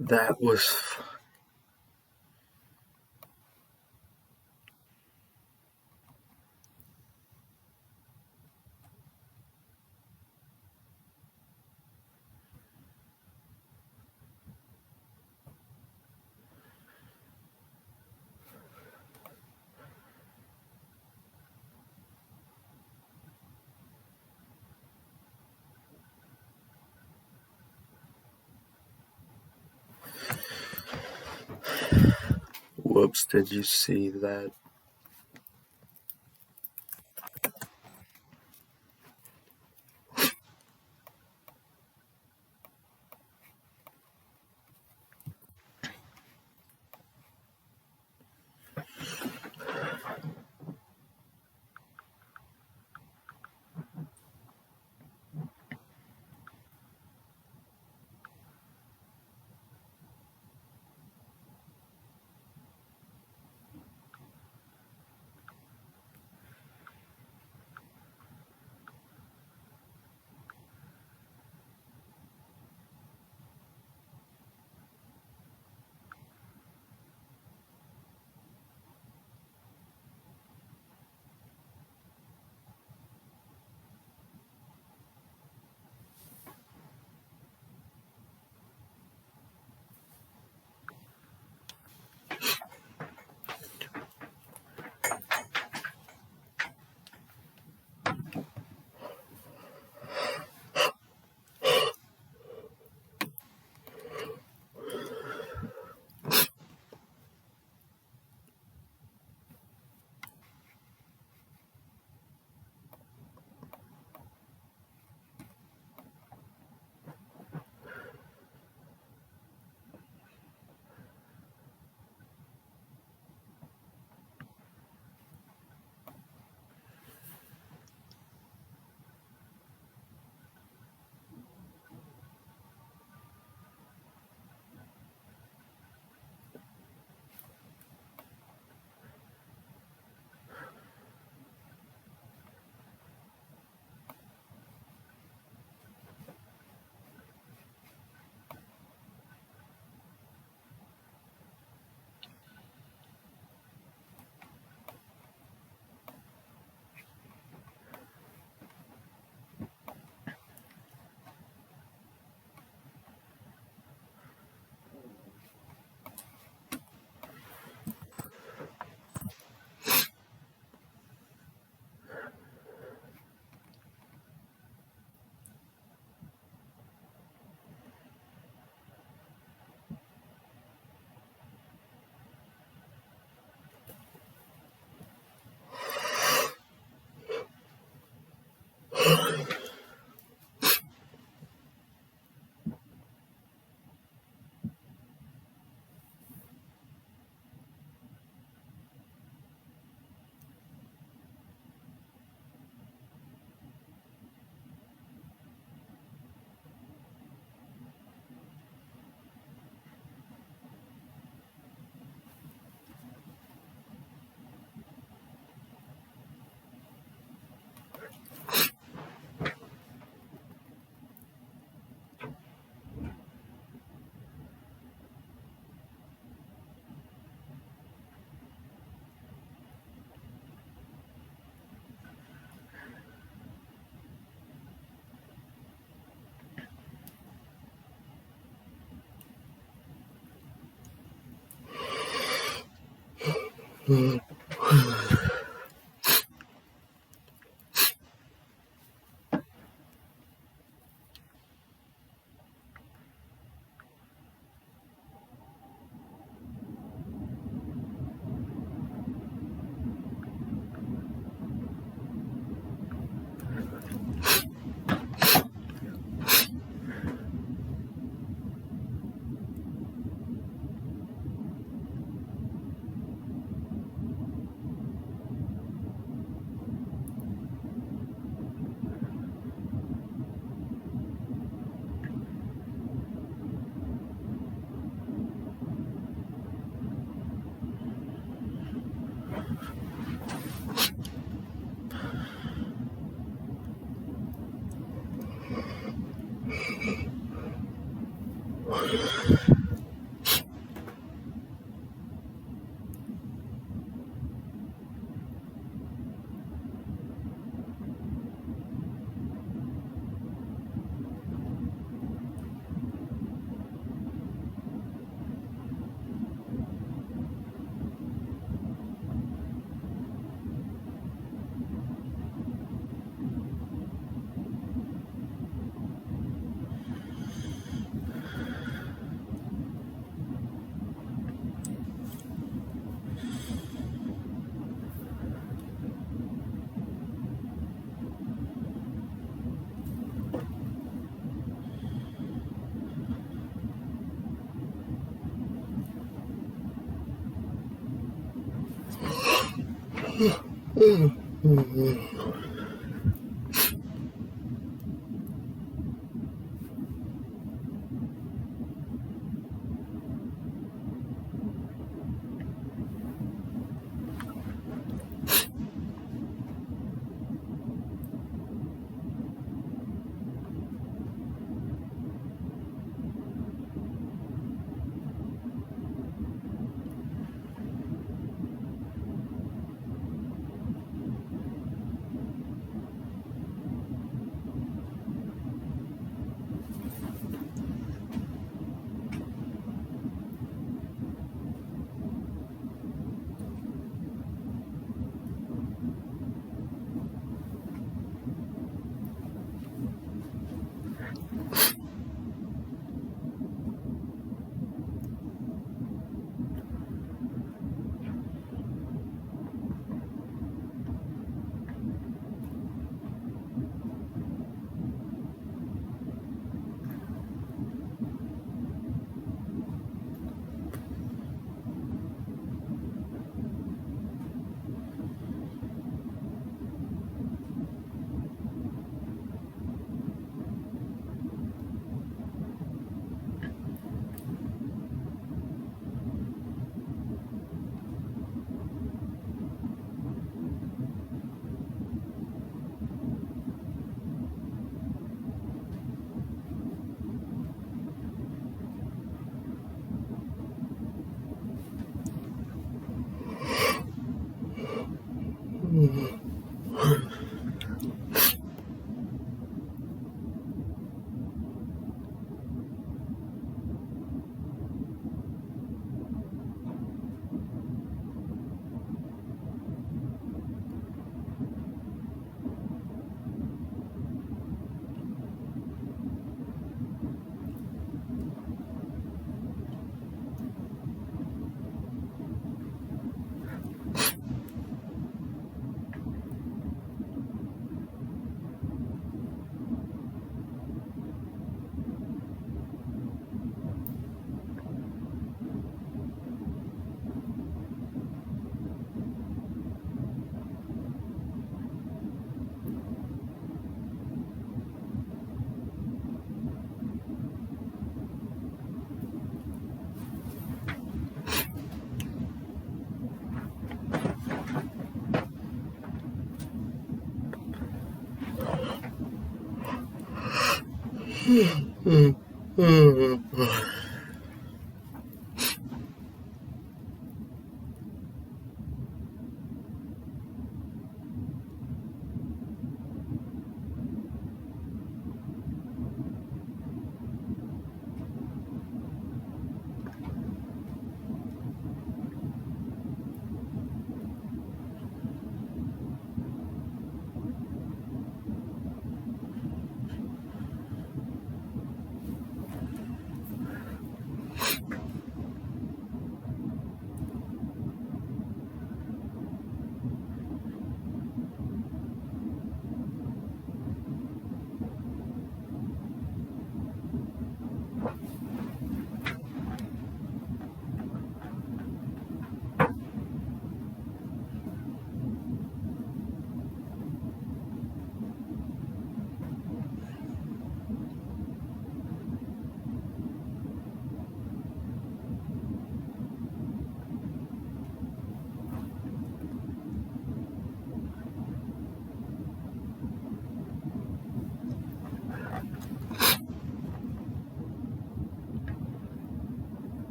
That was whoops, did you see that?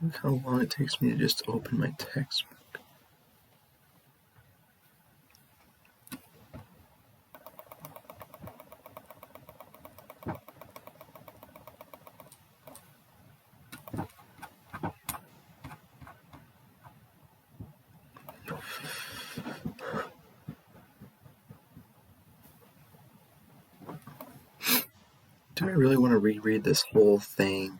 Look how long it takes me to just open my textbook. Do I really want to reread this whole thing?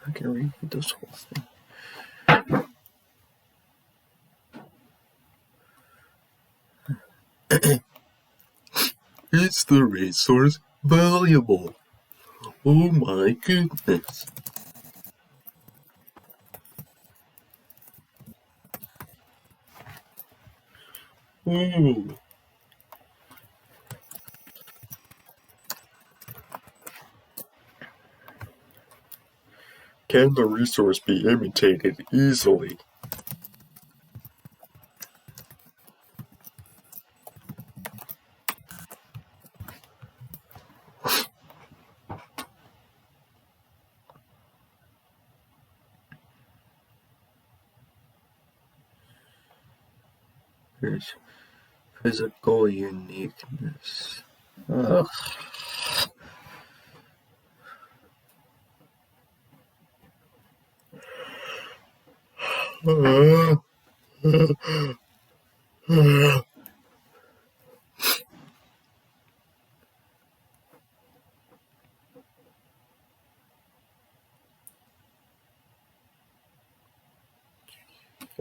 I can read this whole thing. Is the resource valuable? Oh my goodness. Ooh. Can the resource be imitated easily? There's physical uniqueness. Ugh.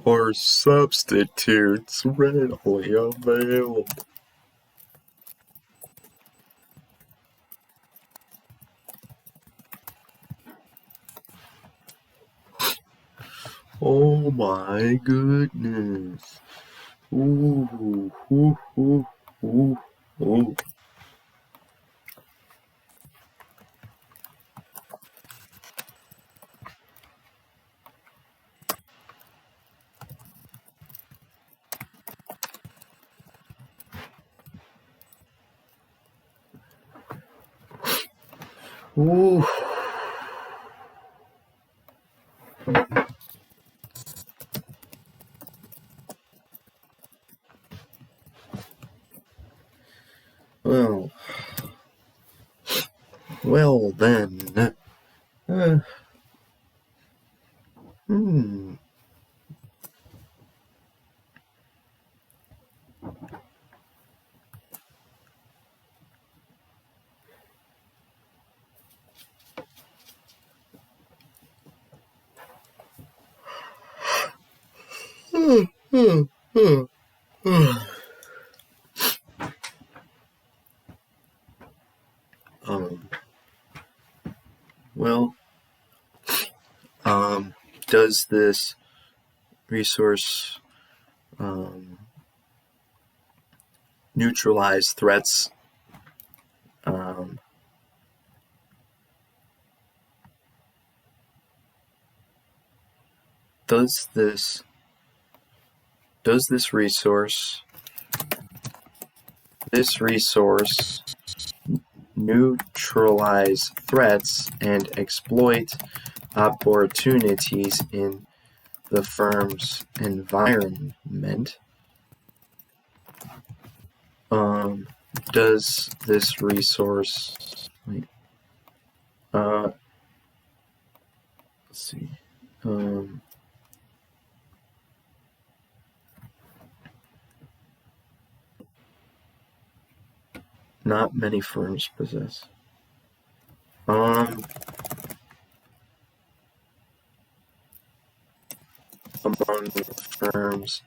Are substitutes readily available? Oh my goodness. Ooh, ooh, ooh, ooh, ooh. Ooh. Well then. Hmm. Um. Well. Does this resource neutralize threats? does this resource neutralize threats and exploit opportunities in the firm's environment? Does this resource, let's see, not many firms possess. Among firms,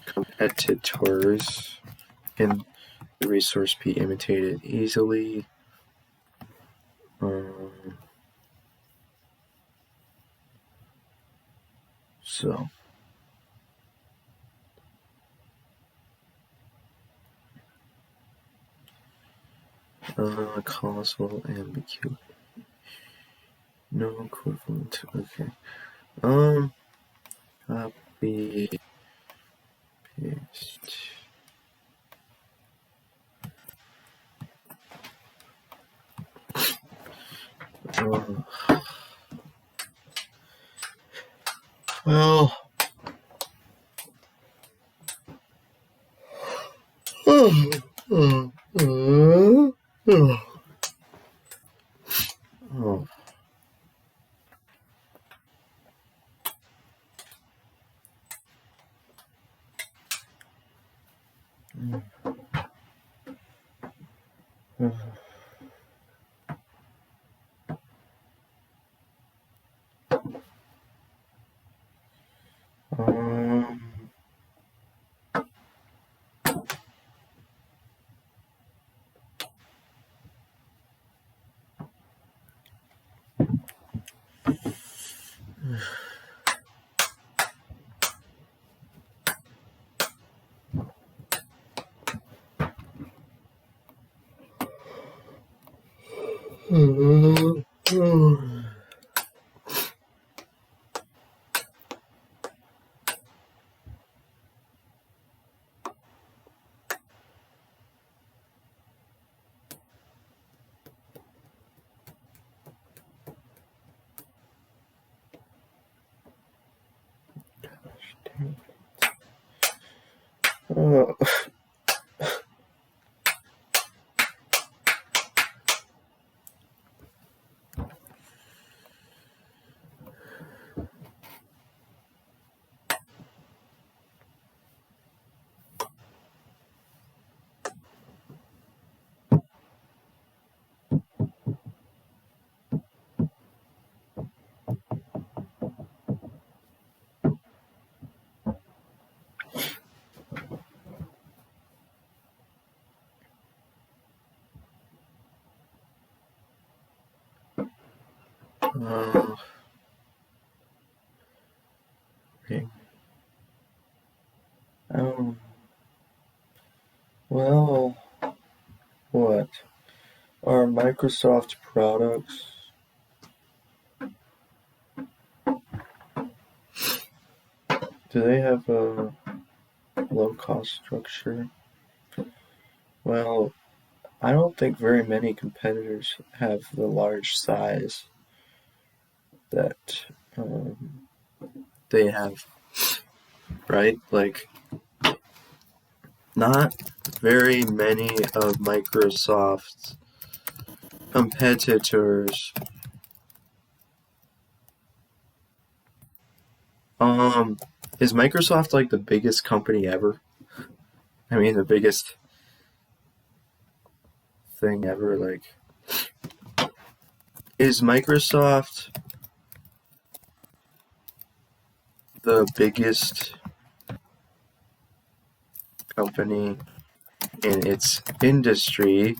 competitors, can the resource be imitated easily? So causal ambiguity. No equivalent. Okay. Copy, paste. Well. Oh. Okay. Well, what are Microsoft products? Do they have a low cost structure? Well, I don't think very many competitors have the large size that they have, right? Like, not very many of Microsoft's competitors is Microsoft like the biggest company ever? I mean, the biggest thing ever. Like, is Microsoft the biggest company in its industry?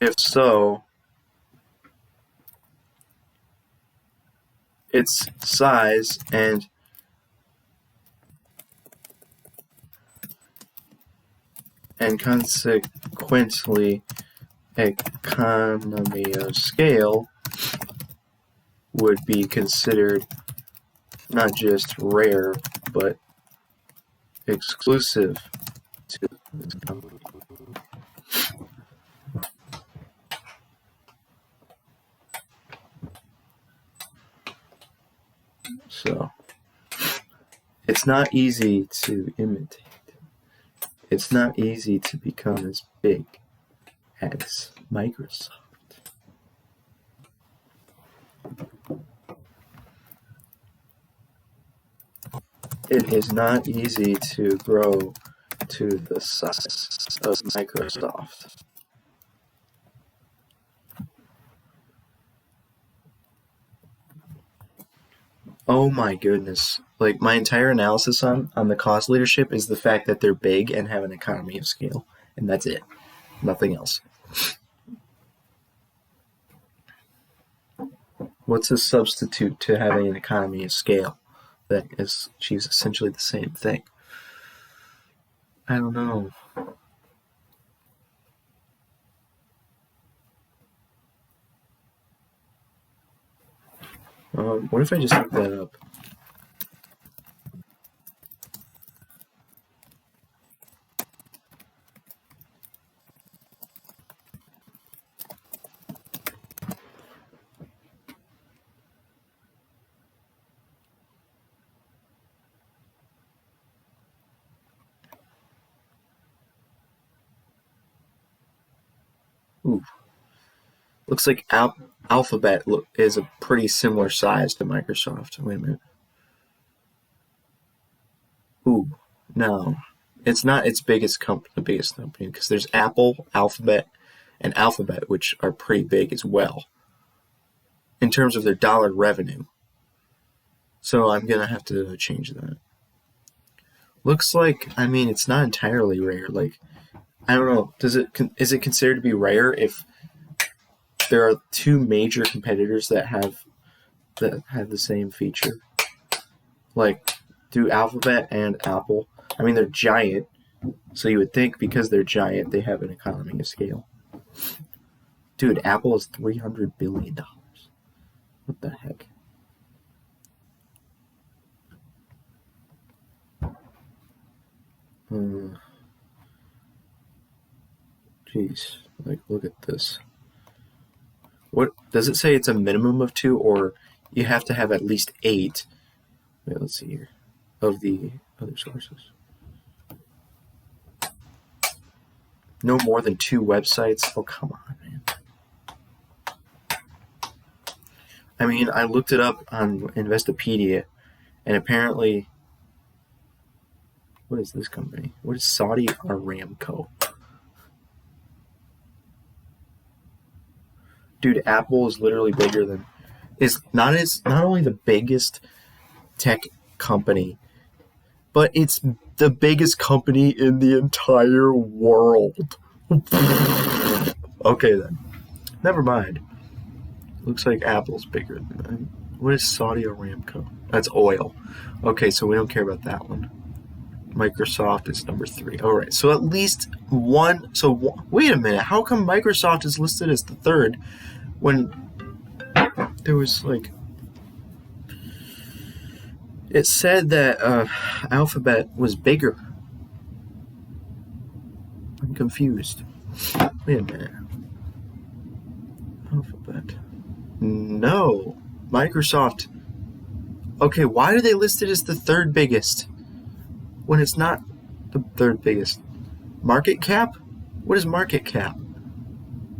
If so, its size and consequently economy of scale would be considered not just rare, but exclusive to this company. So, it's not easy to imitate. It's not easy to become as big as Microsoft. It is not easy to grow to the size of Microsoft. Oh my goodness. Like, my entire analysis on the cost leadership is the fact that they're big and have an economy of scale. And that's it. Nothing else. What's a substitute to having an economy of scale that achieves essentially the same thing? I don't know. What if I just look that up? Ooh. Looks like Alphabet is a pretty similar size to Microsoft. Wait a minute. Ooh, no. It's not its the biggest company, because there's Apple, Alphabet, and Alphabet, which are pretty big as well in terms of their dollar revenue. So I'm gonna have to change that. Looks like, I mean, it's not entirely rare. Like, I don't know. Is it considered to be rare if there are two major competitors that have the same feature? Like, do Alphabet and Apple? I mean, they're giant, so you would think because they're giant, they have an economy of scale. Dude, Apple is $300 billion. What the heck? Jeez, like, look at this. What does it say? It's a minimum of 2, or you have to have at least 8? Wait, let's see here. Of the other sources. No more than 2 websites? Oh, come on, man. I mean, I looked it up on Investopedia, and apparently, what is this company? What is Saudi Aramco? Dude, Apple is literally bigger than not only the biggest tech company, but it's the biggest company in the entire world. Okay then. Never mind. Looks like Apple's bigger than that. What is Saudi Aramco? That's oil. Okay, so we don't care about that one. Microsoft is number 3. All right, so at least one. So wait a minute. How come Microsoft is listed as the 3rd when there was like? It said that Alphabet was bigger. I'm confused. Wait a minute. Alphabet. No. Microsoft. Okay, why are they listed as the 3rd biggest when it's not the 3rd biggest? Market cap? What is market cap?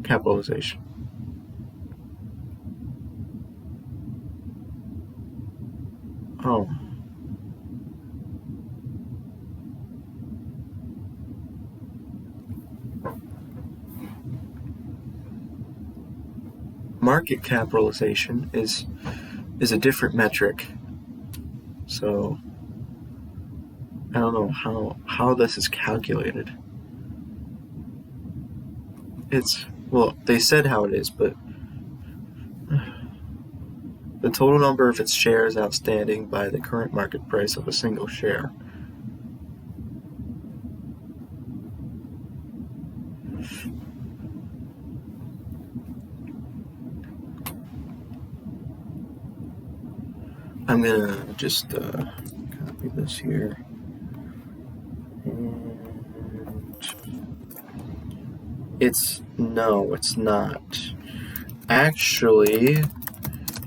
Capitalization. Oh. Market capitalization is a different metric. So I don't know how this is calculated. Well, they said how it is, but the total number of its shares outstanding by the current market price of a single share. I'm gonna just copy this here. And it's not. Actually,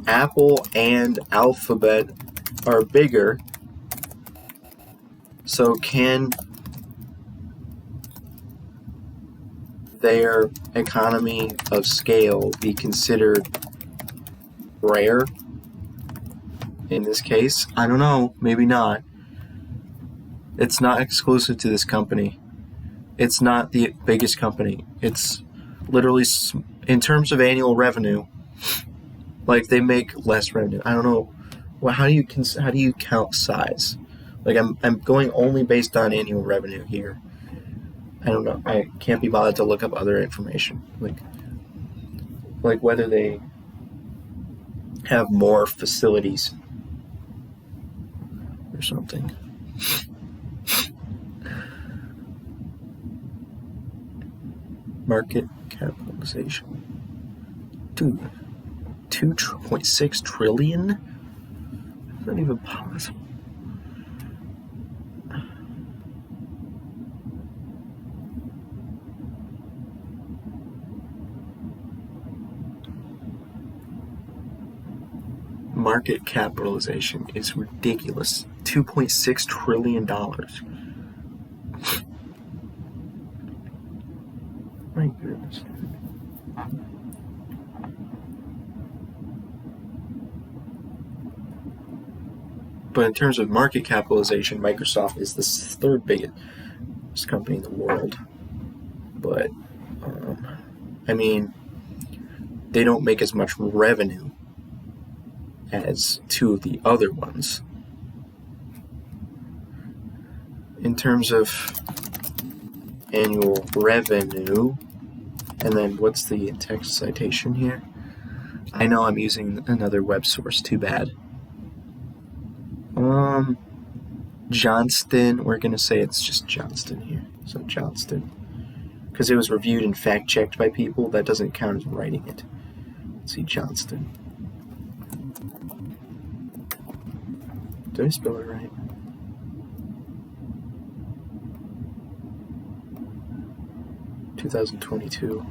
Apple and Alphabet are bigger, so can their economy of scale be considered rare in this case? I don't know, maybe not. It's not exclusive to this company. It's not the biggest company. It's literally, in terms of annual revenue, like they make less revenue. I don't know. Well, how do you count size? Like I'm going only based on annual revenue here. I don't know. I can't be bothered to look up other information, like whether they have more facilities or something. Market capitalization. Dude, 2.6 trillion? That's not even possible. Market capitalization is ridiculous. $2.6 trillion. My goodness. But in terms of market capitalization, Microsoft is the third biggest company in the world. But, I mean, they don't make as much revenue as two of the other ones. In terms of annual revenue, and then what's the text citation here? I know I'm using another web source, too bad. Johnston, we're going to say it's just Johnston here. So Johnston. Because it was reviewed and fact-checked by people, that doesn't count as writing it. Let's see, Johnston. Did I spell it right? (2022).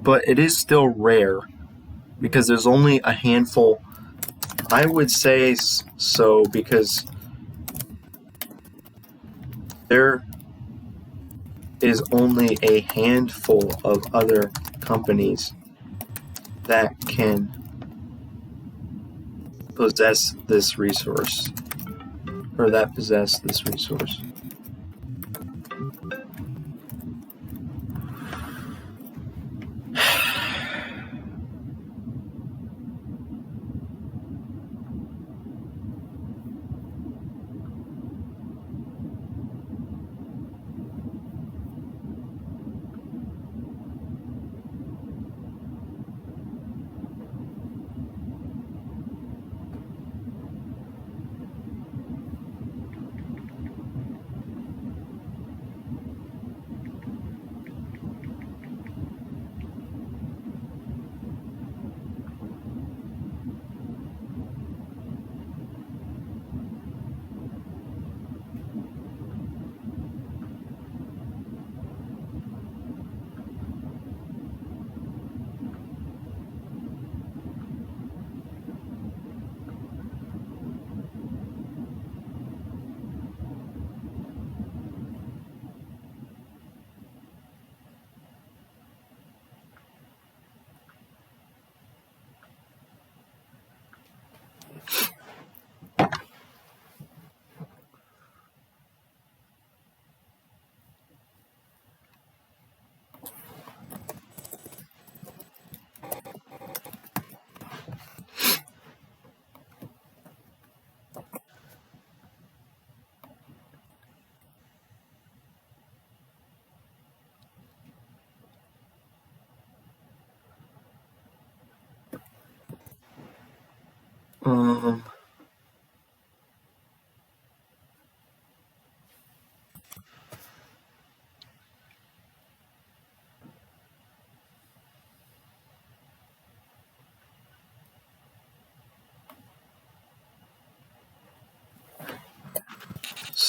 But it is still rare because there's only a handful. I would say so because there is only a handful of other companies that can possess this resource, or that possess this resource.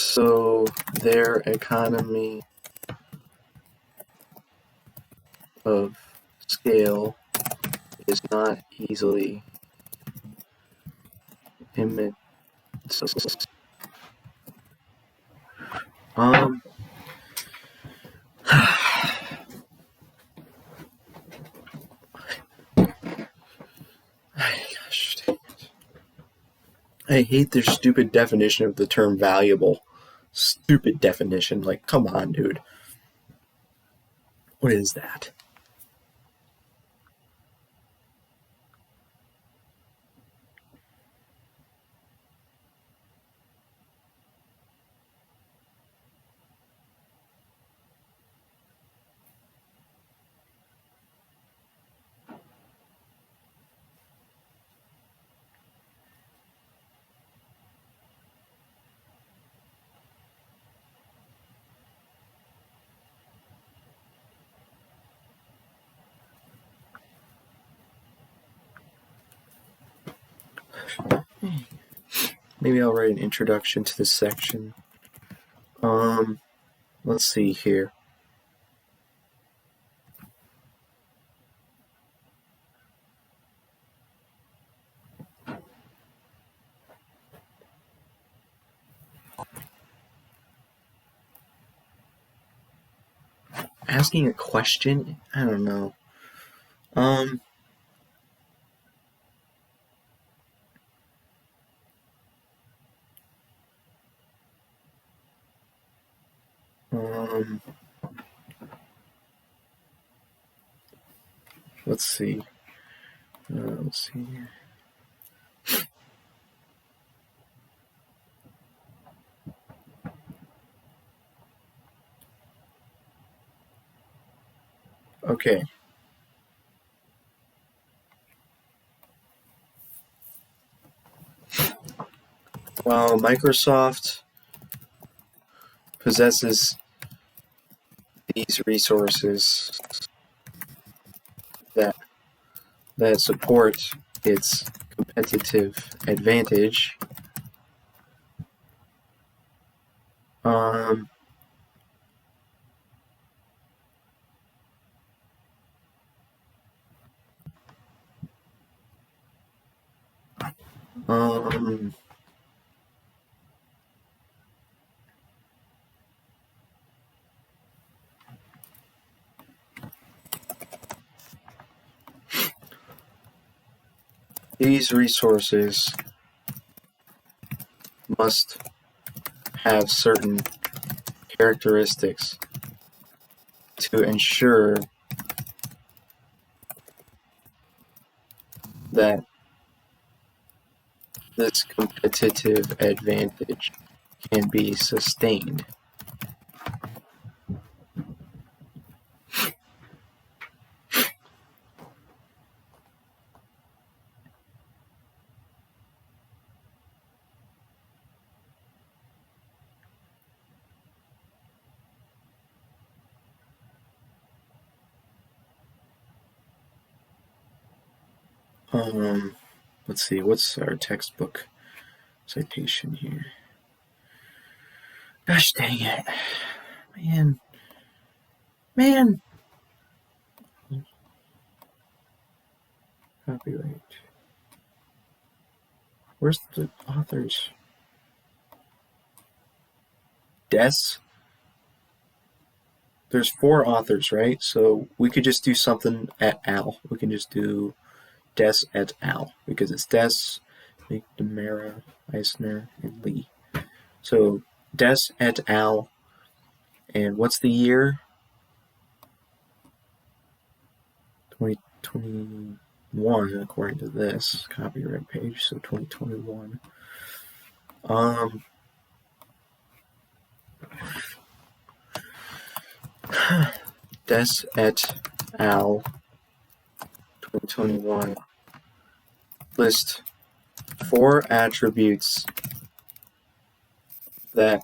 So their economy of scale is not easily imitated. Gosh, I hate their stupid definition of the term valuable. Stupid definition. Like, come on, dude. What is that? Maybe I'll write an introduction to this section. Let's see here. Asking a question? I don't know. Let's see. Let's see here. Okay. While Microsoft possesses these resources that support its competitive advantage, these resources must have certain characteristics to ensure that this competitive advantage can be sustained. Let's see, what's our textbook citation here? Gosh dang it. Man. Copyright. Where's the authors? Des? There's 4 authors, right? So we could just do something et al. We can just do Des et al. Because it's Des, McNamara, Eisner, and Lee. So Des et al. And what's the year? 2021, according to this copyright page. So 2021. Des et al. 2021 list 4 attributes that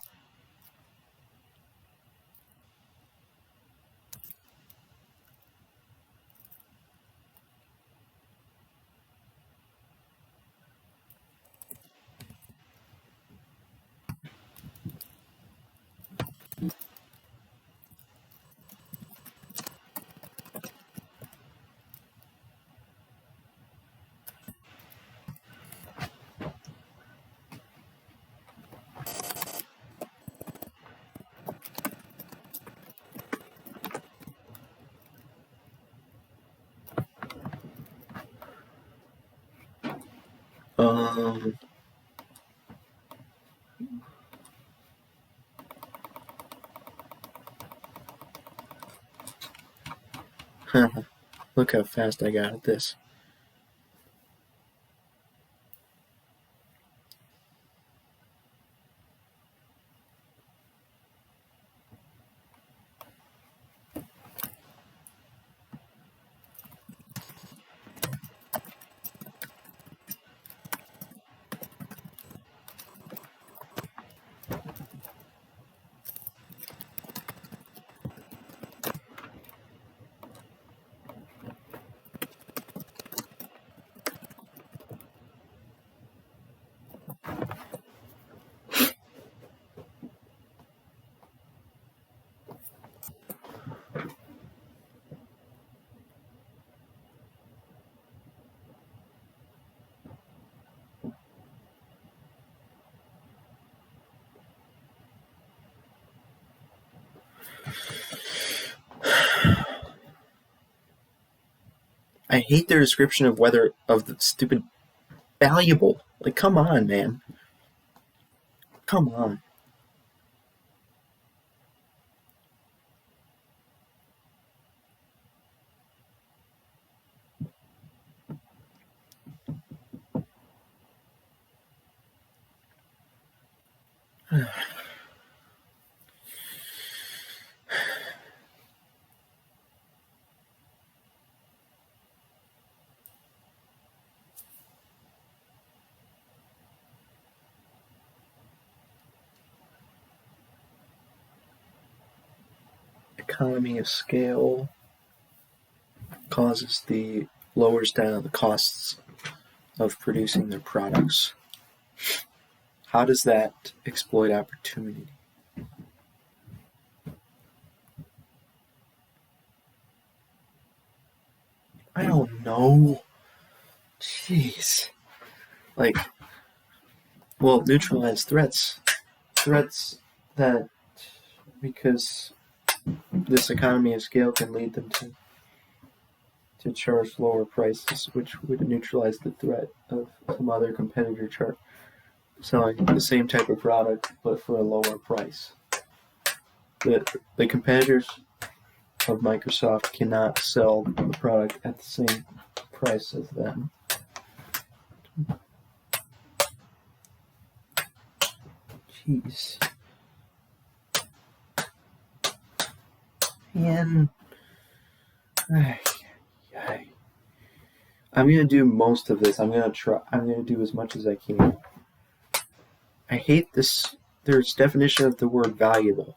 Um, Look how fast I got at this. I hate their description of whether of the stupid valuable. Like, come on, man. Come on. Economy of scale causes the lowers down the costs of producing their products. How does that exploit opportunity? I don't know. Jeez. Like, well, neutralize threats. Threats that, because this economy of scale can lead them to charge lower prices, which would neutralize the threat of some other competitor selling the same type of product but for a lower price. The competitors of Microsoft cannot sell the product at the same price as them. Jeez. Man. I'm gonna do most of this. I'm gonna do as much as I can. I hate this. There's definition of the word valuable.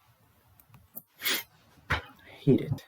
I hate it.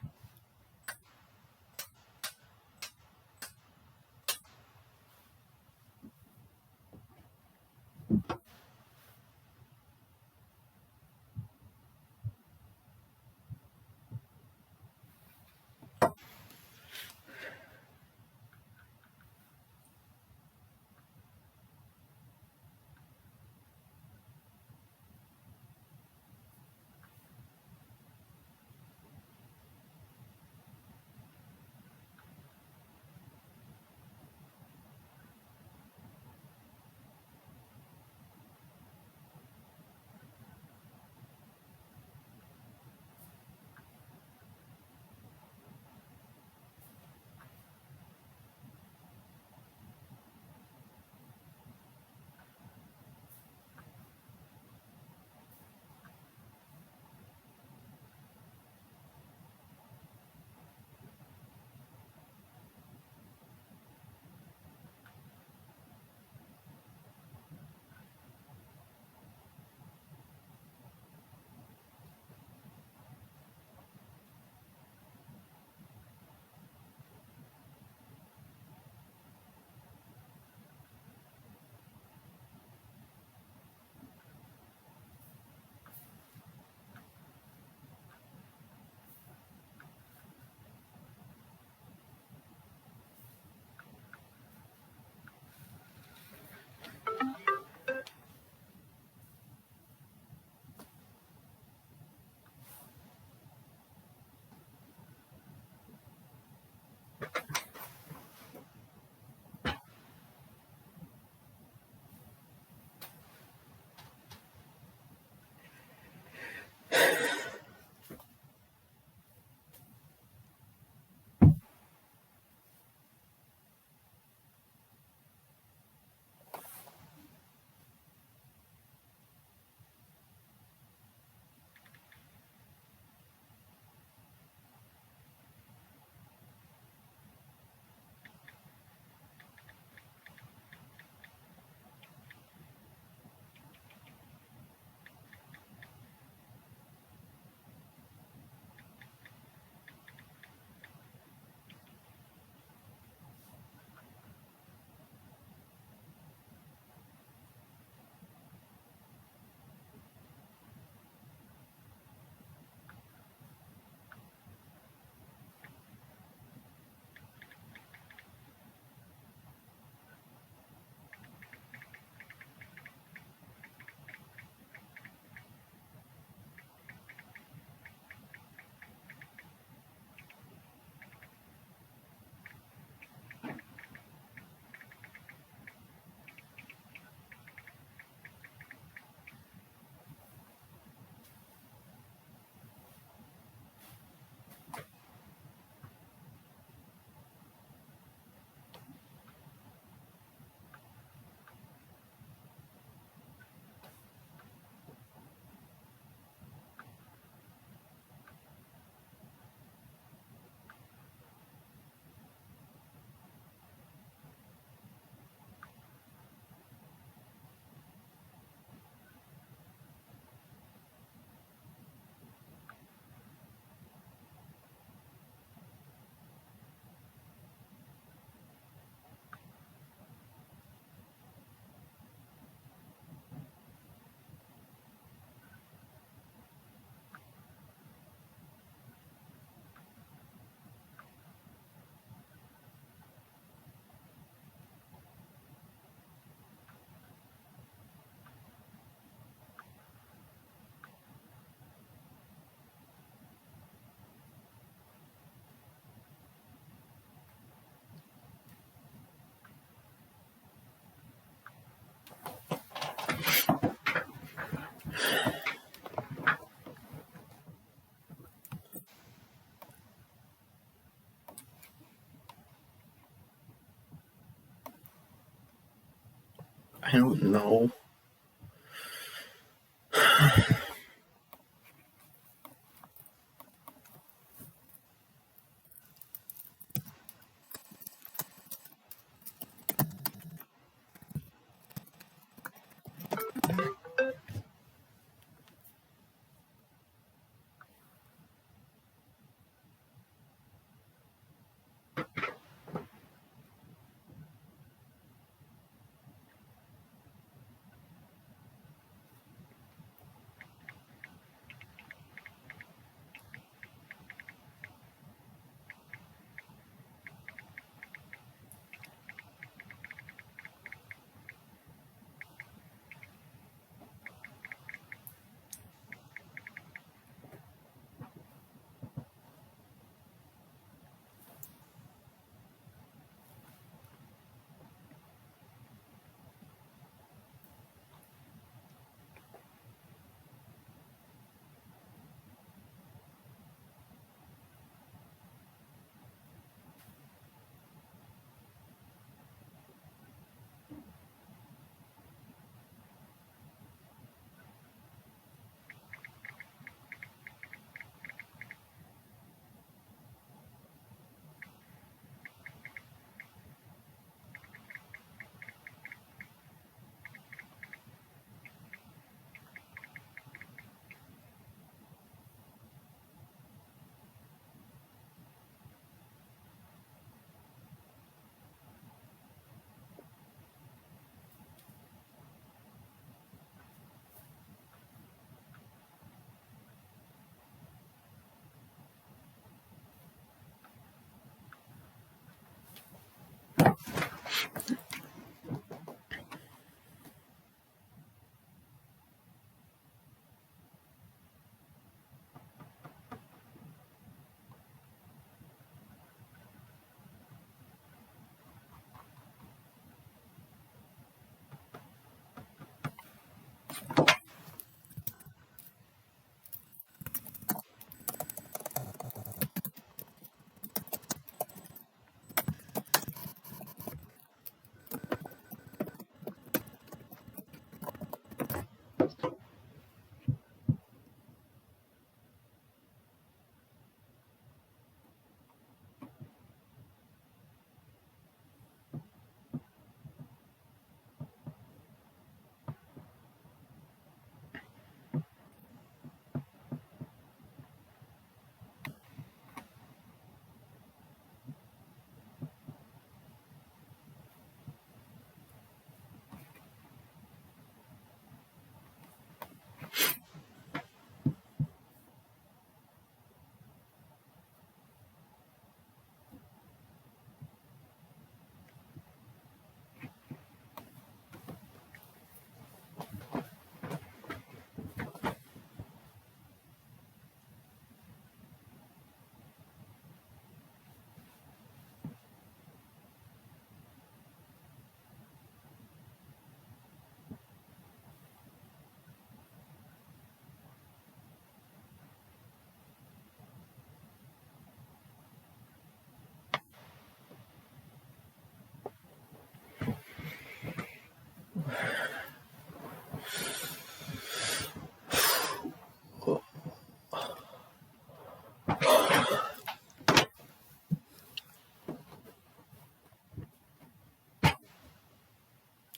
I don't know.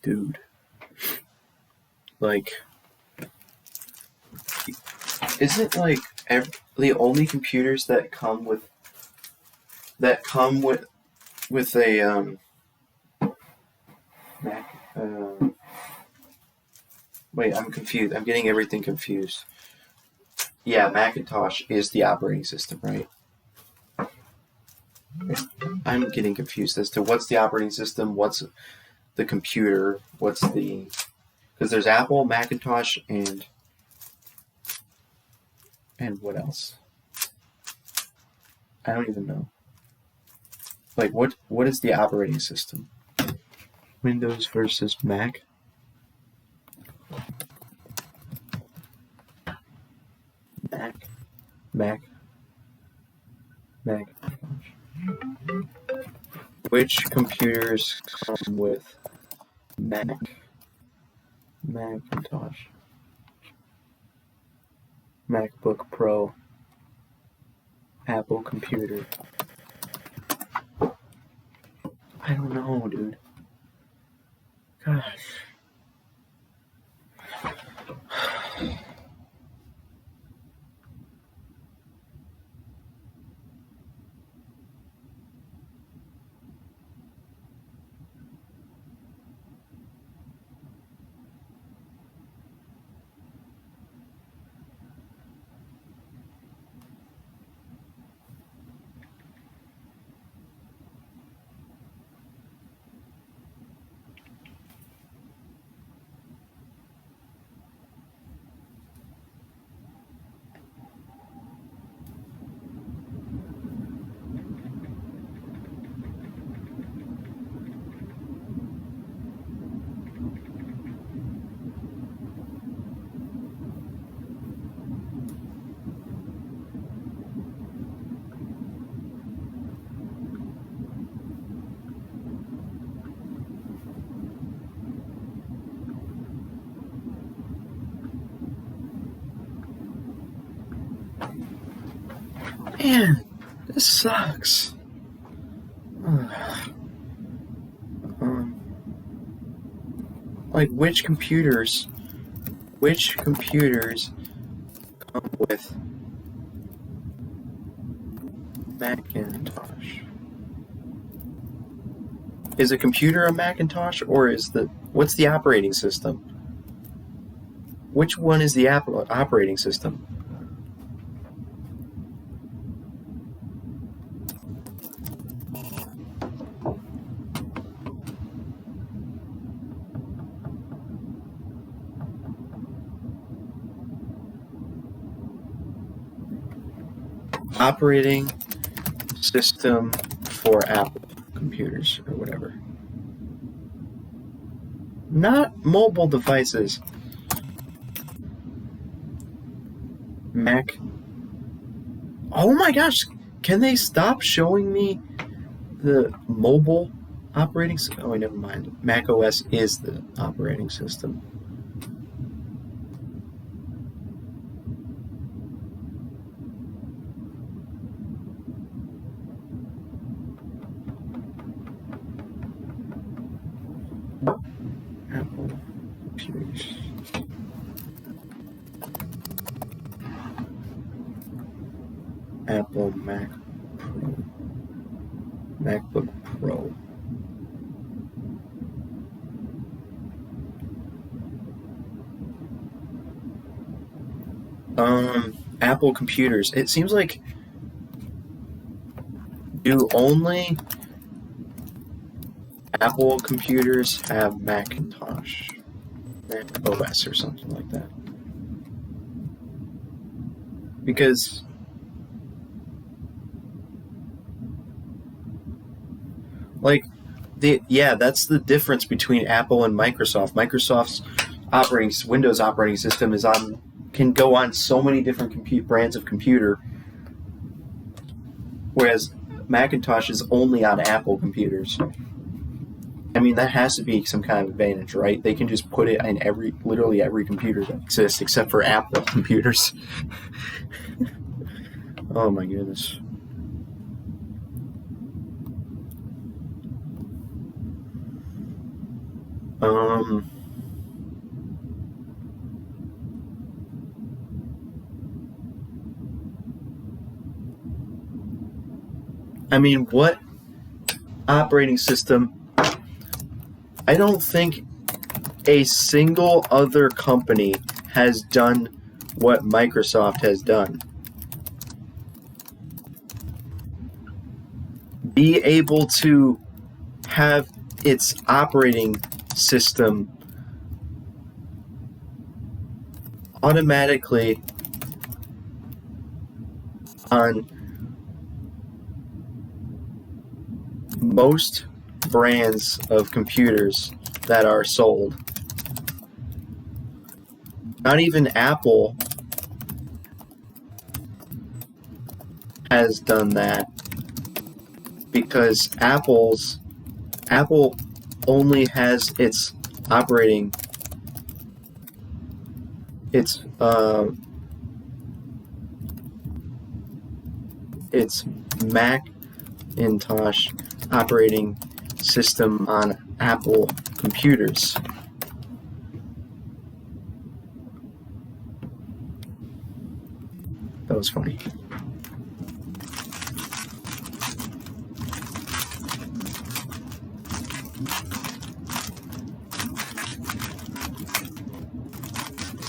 Dude. Like, isn't like the only computers that come with a Mac? Wait, I'm confused. I'm getting everything confused. Yeah, Macintosh is the operating system, right? I'm getting confused as to what's the operating system, what's the computer, what's the... Because there's Apple, Macintosh, and what else? I don't even know. Like, what is the operating system? Windows versus Mac? Mac. Which computers come with Mac? Macintosh, MacBook Pro, Apple computer. I don't know, dude. Gosh. Man, this sucks. Like, which computers come with Macintosh? Is a computer a Macintosh, or what's the operating system? Which one is the operating system? Operating system for Apple computers or whatever. Not mobile devices. Mac. Oh my gosh, can they stop showing me the mobile operating system? Oh, never mind. Mac OS is the operating system. Apple computers. Apple Mac Pro. MacBook Pro. Apple computers. It seems like do only Apple computers have Macintosh, Mac OS or something like that. Because that's the difference between Apple and Microsoft. Microsoft's Windows operating system can go on so many different brands of computer, whereas Macintosh is only on Apple computers. I mean, that has to be some kind of advantage, right? They can just put it in literally every computer that exists except for Apple computers. Oh my goodness. I mean, what operating system? I don't think a single other company has done what Microsoft has done. Be able to have its operating system automatically on most brands of computers that are sold. Not even Apple has done that, because Apple only has its operating It's it's Macintosh operating system on Apple computers. That was funny.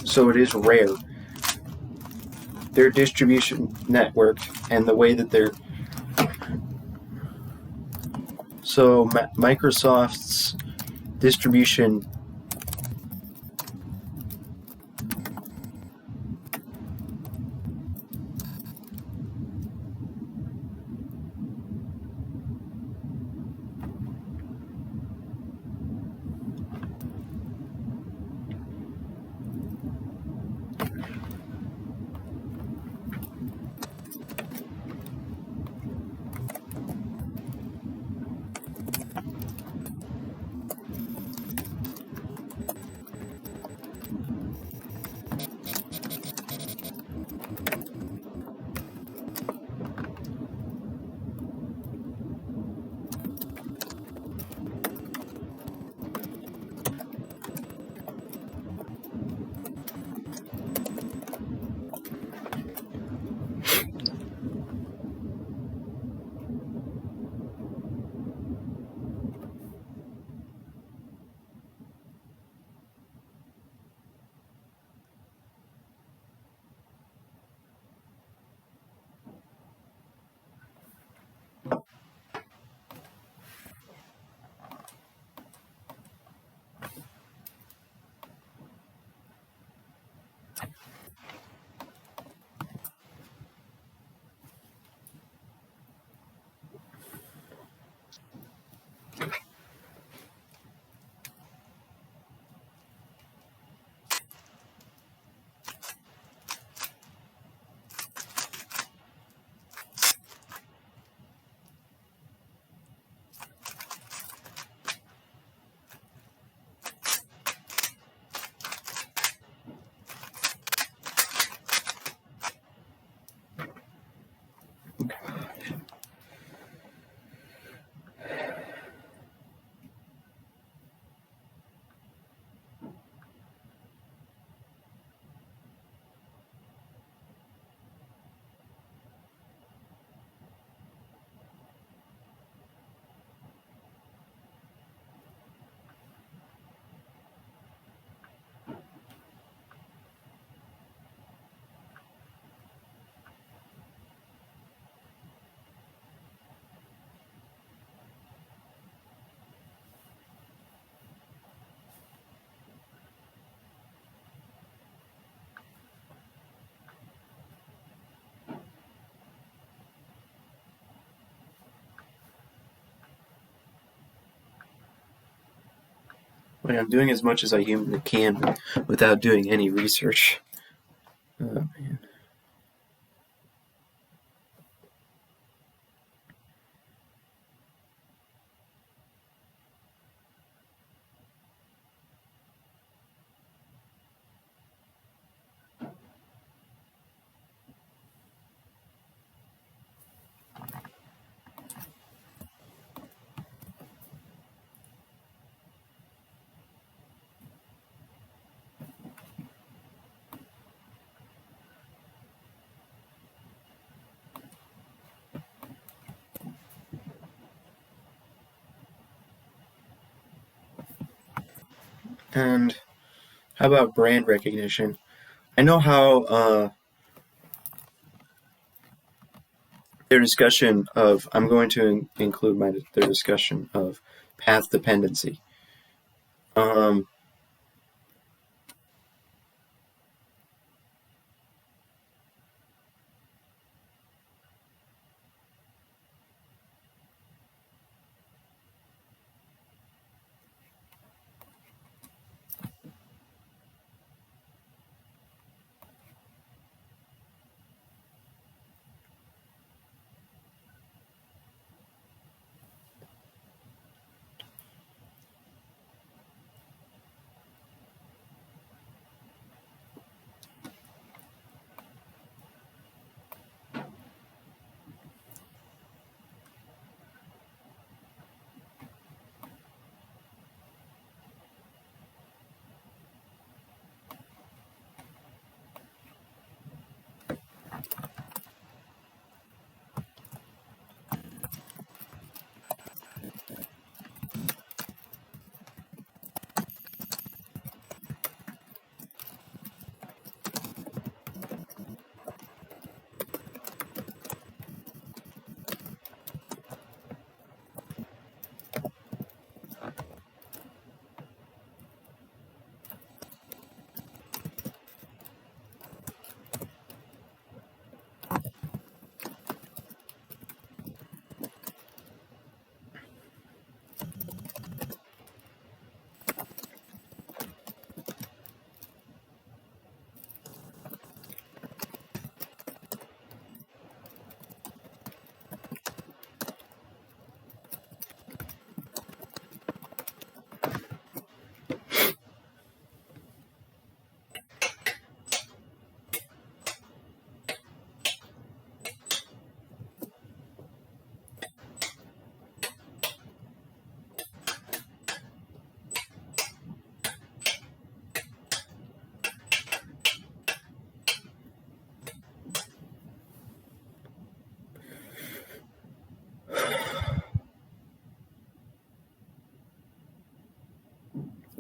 So it is rare. Their distribution network and the way that they're so Microsoft's distribution Like I'm doing as much as I humanly can without doing any research. Oh, man. And how about brand recognition? I know how their discussion of I'm going to include their discussion of path dependency. Um,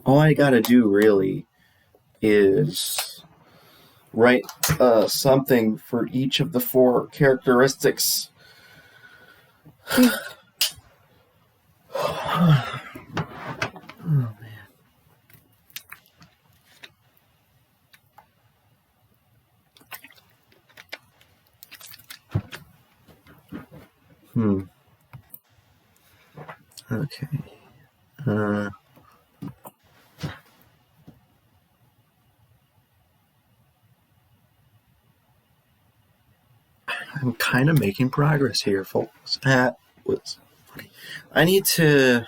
all I gotta do really is write something for each of the 4 characteristics. Oh, man. Okay. I'm kind of making progress here, folks. That was funny. I need to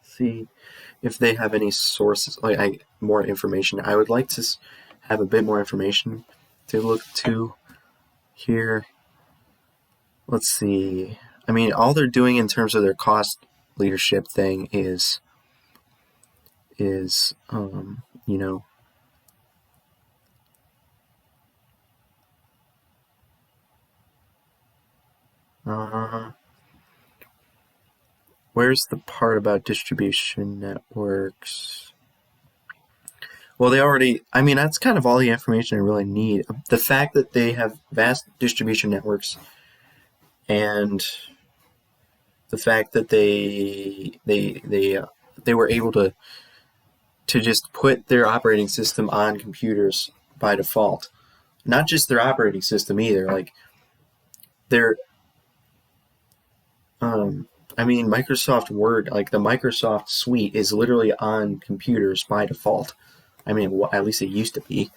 see if they have any sources, more information. I would like to have a bit more information to look to here. Let's see. I mean, all they're doing in terms of their cost leadership thing is you know, where's the part about distribution networks? Well, they already, I mean, that's kind of all the information I really need. The fact that they have vast distribution networks and the fact that they were able to just put their operating system on computers by default. Not just their operating system either, like their I mean, Microsoft Word, like the Microsoft suite is literally on computers by default. I mean, well, at least it used to be.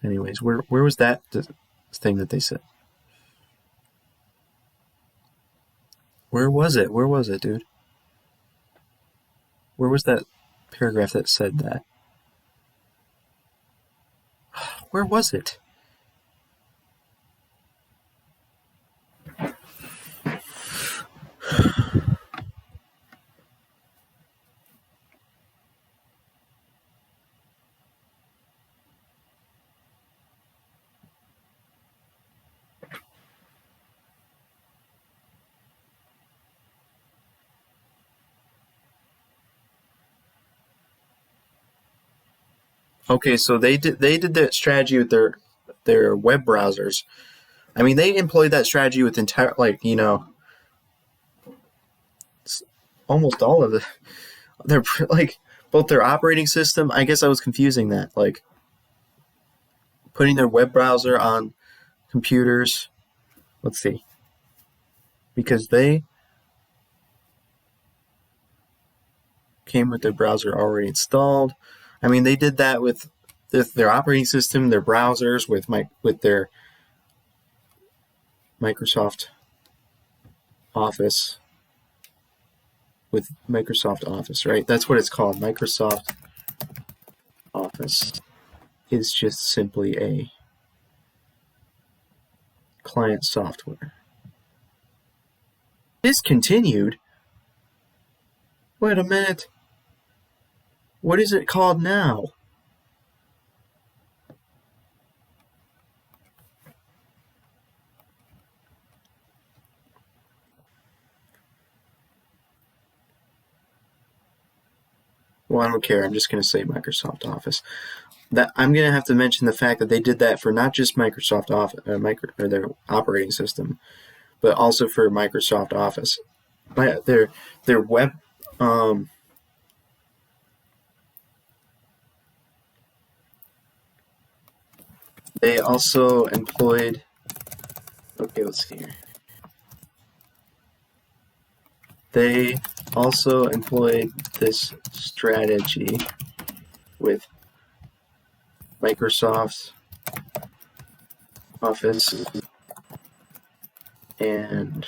Anyways, where was that thing that they said? Where was it? Where was it, dude? Where was that paragraph that said that? Where was it? Okay, so they did that strategy with their web browsers. I mean, they employed that strategy with entire, like, almost all of their like both their operating system. I guess I was confusing that, like putting their web browser on computers. Let's see, because they came with their browser already installed. I mean, they did that with their operating system, their browsers, with their Microsoft Office. With Microsoft Office, right? That's what it's called. Microsoft Office is just simply a client software. Discontinued? Wait a minute. What is it called now? Well, I don't care. I'm just going to say Microsoft Office. That I'm going to have to mention the fact that they did that for not just Microsoft Office, or their operating system, but also for Microsoft Office. Their web. They also employed. Okay, let's see here. They also employed this strategy with Microsoft Office and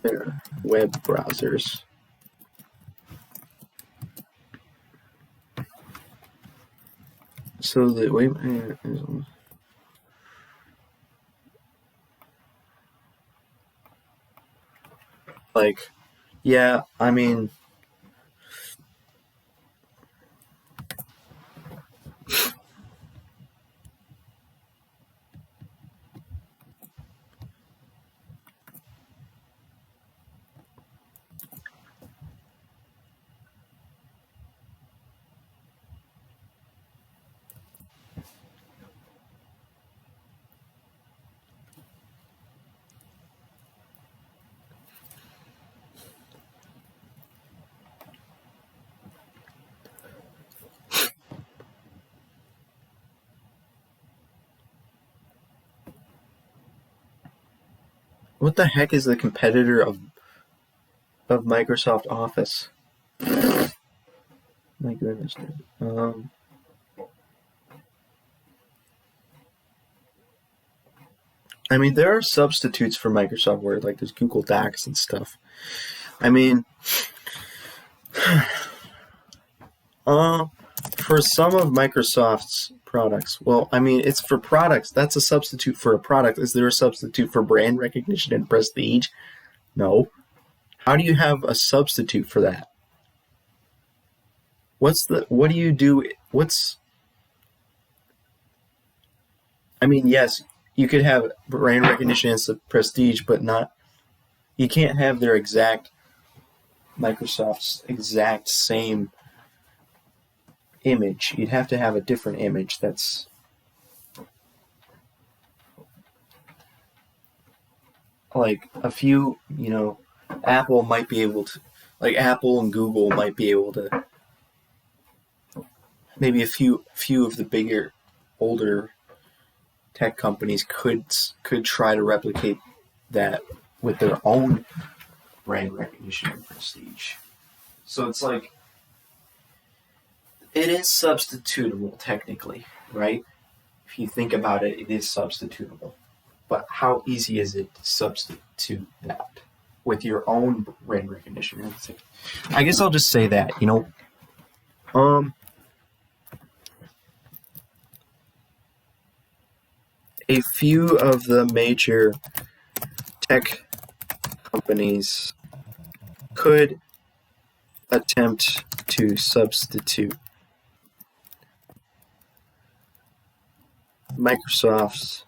their web browsers. So the wait, like, yeah, I mean, What the heck is the competitor of Microsoft Office? My goodness, dude. I mean, there are substitutes for Microsoft Word, like there's Google Docs and stuff. I mean, for some of Microsoft's products, well, I mean, it's for products. That's a substitute for a product. Is there a substitute for brand recognition and prestige? No. How do you have a substitute for that? What do you do? I mean, yes, you could have brand recognition and prestige, but you can't have Microsoft's exact same image. You'd have to have a different image that's like a few, Apple might be able to, like Apple and Google might be able to, maybe a few of the bigger, older tech companies could try to replicate that with their own brand recognition and prestige. So it's like, it is substitutable technically, right? If you think about it, it is substitutable. But how easy is it to substitute that with your own brand recognition? I guess I'll just say that, a few of the major tech companies could attempt to substitute Microsoft's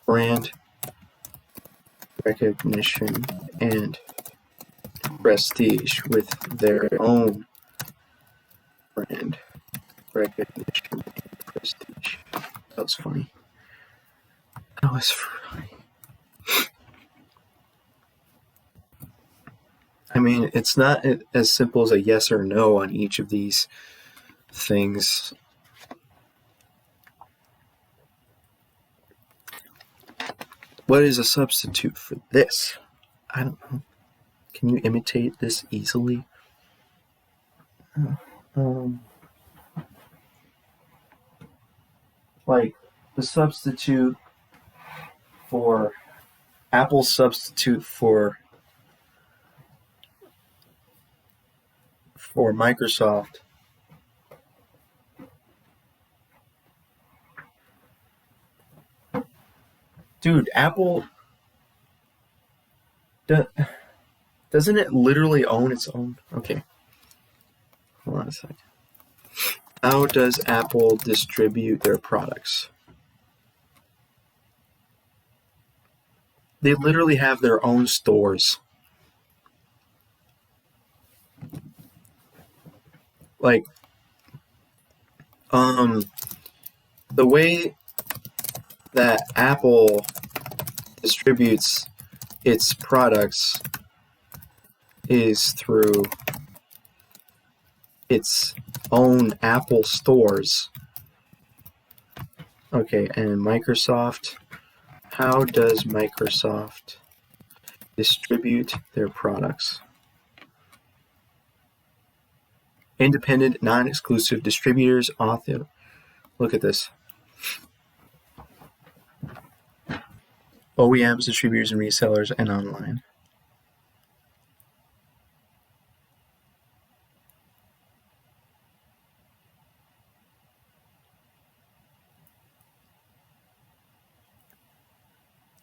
brand recognition and prestige with their own brand recognition and prestige. That was funny. That was funny. I mean, it's not as simple as a yes or no on each of these things. What is a substitute for this? I don't know. Can you imitate this easily? Like the substitute for Apple's substitute for Microsoft. Dude, Apple doesn't it literally own its own? Okay. Hold on a second. How does Apple distribute their products? They literally have their own stores. Like, the way that Apple distributes its products is through its own Apple stores. Okay, and Microsoft, how does Microsoft distribute their products? Independent, non-exclusive distributors, author. Look at this. OEMs, distributors, and resellers, and online.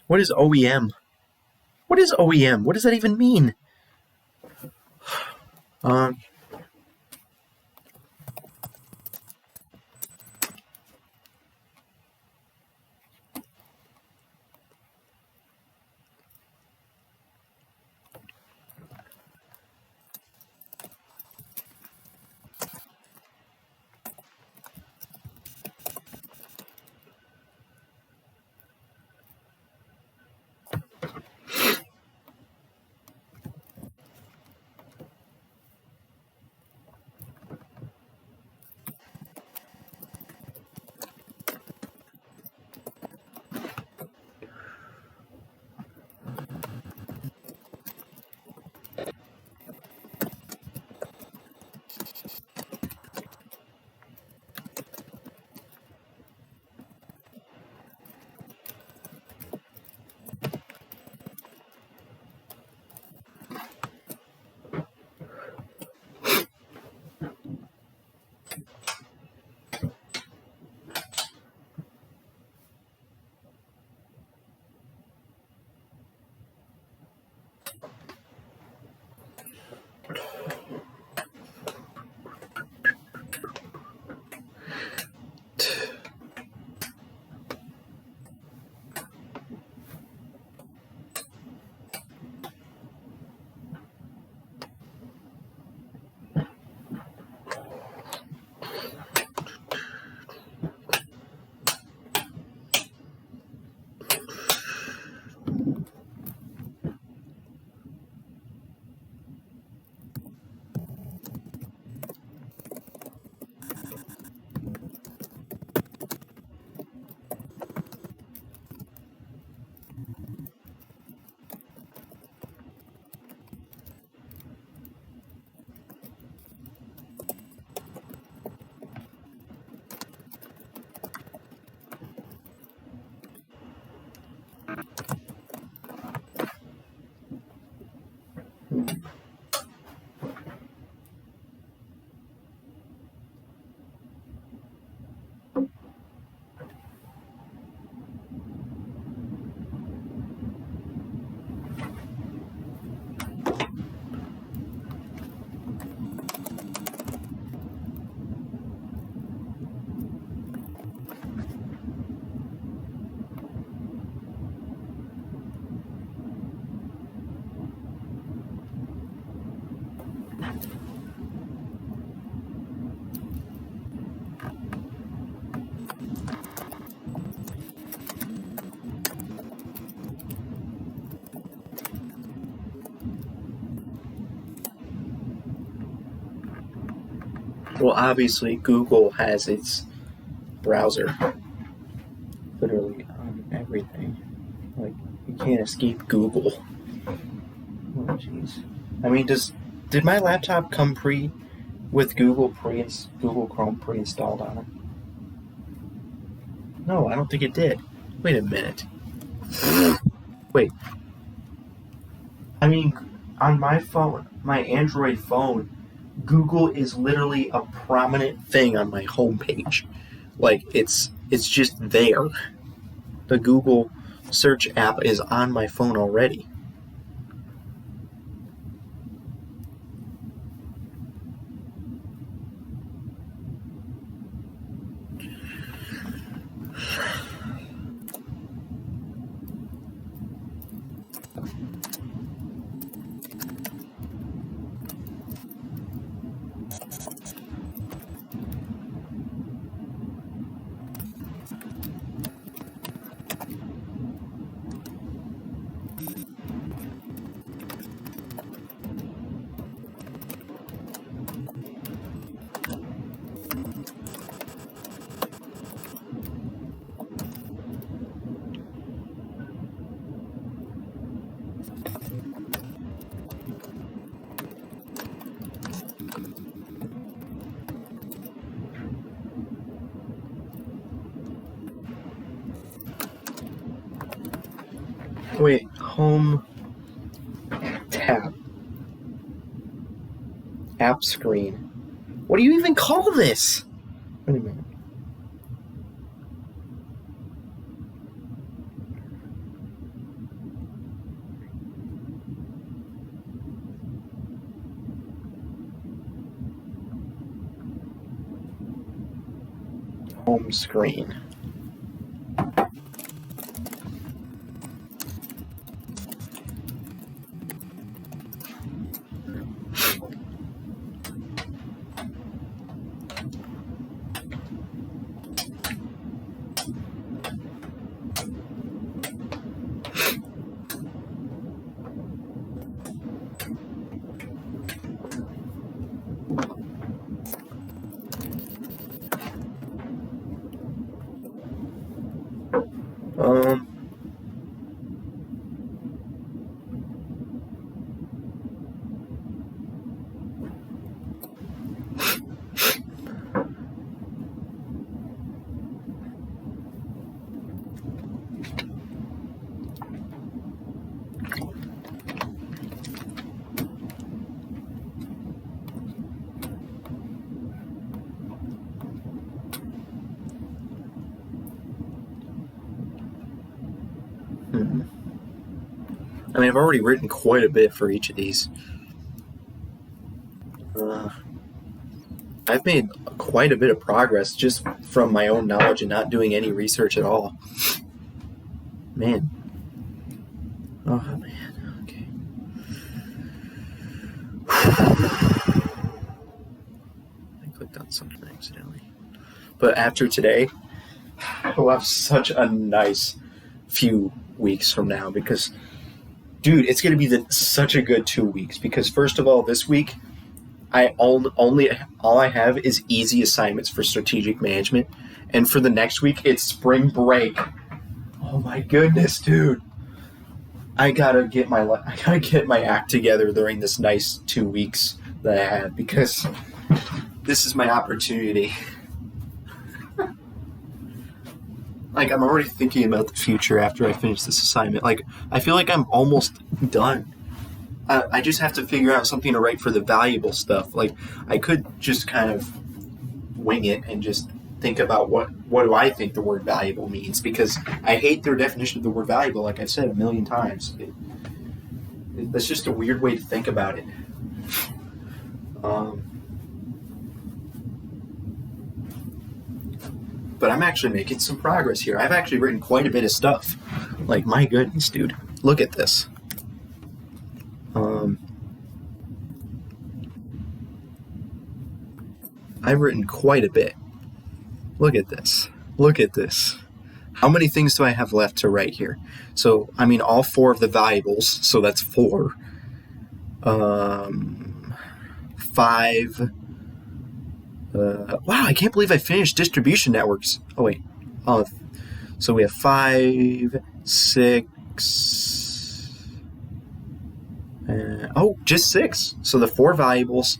What is OEM? What is OEM? What does that even mean? Well, obviously, Google has its browser literally on everything. Like, you can't escape Google. Oh, jeez. I mean, did my laptop come with Google Chrome pre-installed on it? No, I don't think it did. Wait a minute. Wait. I mean, on my phone, my Android phone, Google is literally a prominent thing on my homepage. Like, it's just there. The Google search app is on my phone already. Wait, home tab. App screen. What do you even call this? Wait a minute. Home screen. Um, I mean, I've already written quite a bit for each of these. I've made quite a bit of progress just from my own knowledge and not doing any research at all. Man. Oh, man. Okay. I clicked on something accidentally. But after today, we'll have such a nice few weeks from now because, dude, it's going to be such a good 2 weeks because, first of all, this week, all I have is easy assignments for strategic management, and for the next week it's spring break. Oh my goodness, dude! I gotta get my act together during this nice 2 weeks that I have because this is my opportunity. Like, I'm already thinking about the future after I finish this assignment. Like, I feel like I'm almost done. I just have to figure out something to write for the valuable stuff. Like, I could just kind of wing it and just think about what do I think the word valuable means, because I hate their definition of the word valuable, like I've said a million times. That's just a weird way to think about it. But I'm actually making some progress here. I've actually written quite a bit of stuff. Like, my goodness, dude. Look at this. I've written quite a bit. Look at this. Look at this. How many things do I have left to write here? So, I mean, all 4 of the valuables, so that's 4. 5 Wow, I can't believe I finished distribution networks. Oh, wait. Oh, so we have 5, 6. Just 6. So the 4 valuables,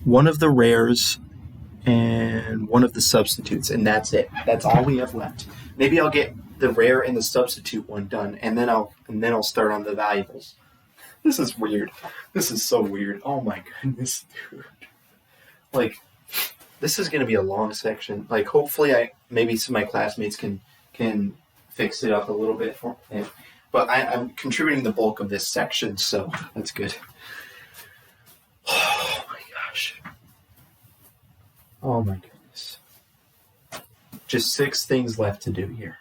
one of the rares, and one of the substitutes, and that's it. That's all we have left. Maybe I'll get the rare and the substitute one done, and then I'll start on the valuables. This is weird. This is so weird. Oh my goodness, dude. Like, this is gonna be a long section. Like, hopefully, maybe some of my classmates can fix it up a little bit for me. But I'm contributing the bulk of this section, so that's good. Oh my gosh. Oh my goodness. Just 6 things left to do here.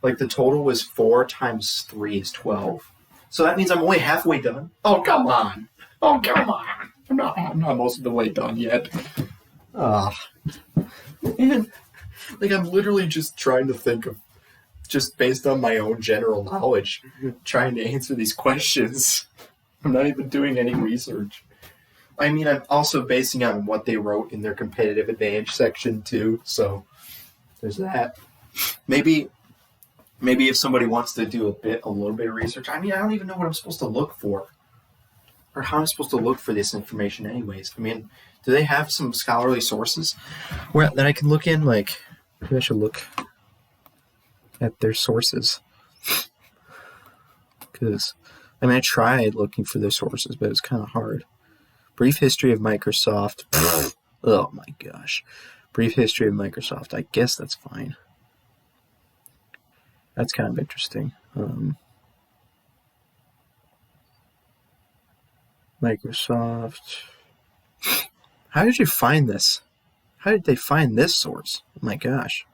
Like, the total was 4 times 3 is 12. So that means I'm only halfway done. Oh, come on. Oh, come on. I'm not most of the way done yet. Man. Like, I'm literally just trying to think of, just based on my own general knowledge, trying to answer these questions. I'm not even doing any research. I mean, I'm also basing on what they wrote in their competitive advantage section, too. So there's that. Maybe if somebody wants to do a little bit of research, I mean, I don't even know what I'm supposed to look for, or how I'm supposed to look for this information anyways. I mean, do they have some scholarly sources that I can look in? Like, maybe I should look at their sources. Because, I mean, I tried looking for their sources, but it was kind of hard. Brief history of Microsoft. Oh my gosh. Brief history of Microsoft. I guess that's fine. That's kind of interesting. Microsoft. How did you find this? How did they find this source? Oh my gosh.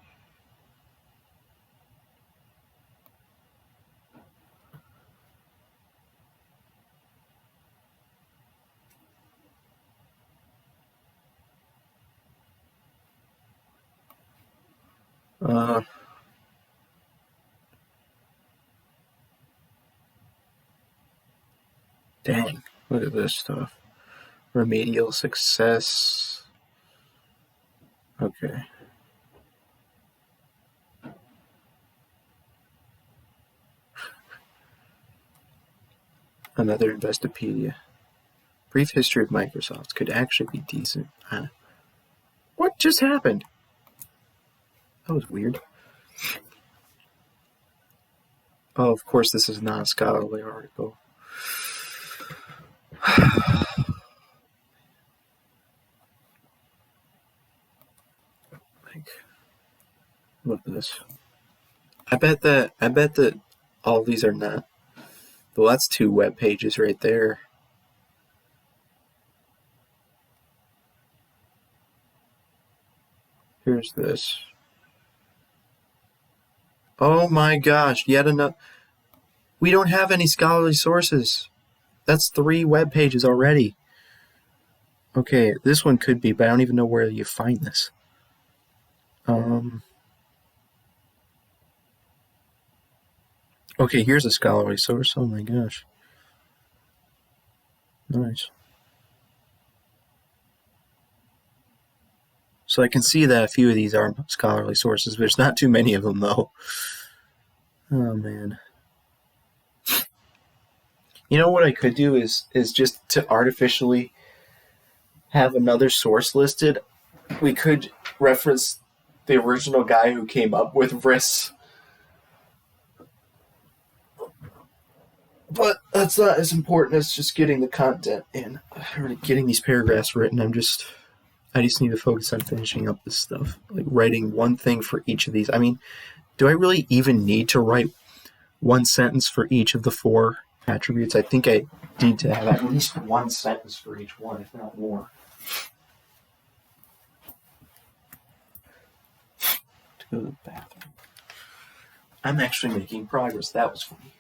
Dang, look at this stuff. Remedial success. Okay. Another Investopedia. Brief history of Microsoft could actually be decent. What just happened? That was weird. Oh, of course, this is not a scholarly article. Look at this. I bet that all these are not. Well, that's 2 web pages right there. Here's this. Oh my gosh, yet another. We don't have any scholarly sources. That's 3 web pages already. Okay, this one could be, but I don't even know where you find this. Okay, here's a scholarly source. Oh my gosh. Nice. So I can see that a few of these are scholarly sources, but there's not too many of them, though. Oh, man. You know what I could do is just to artificially have another source listed. We could reference the original guy who came up with RIS. But that's not as important as just getting the content in, or getting these paragraphs written. I just need to focus on finishing up this stuff. Like writing one thing for each of these. I mean, do I really even need to write one sentence for each of the 4 attributes? I think I need to have at least one sentence for each one, if not more. To go to the bathroom. I'm actually making progress. That was funny.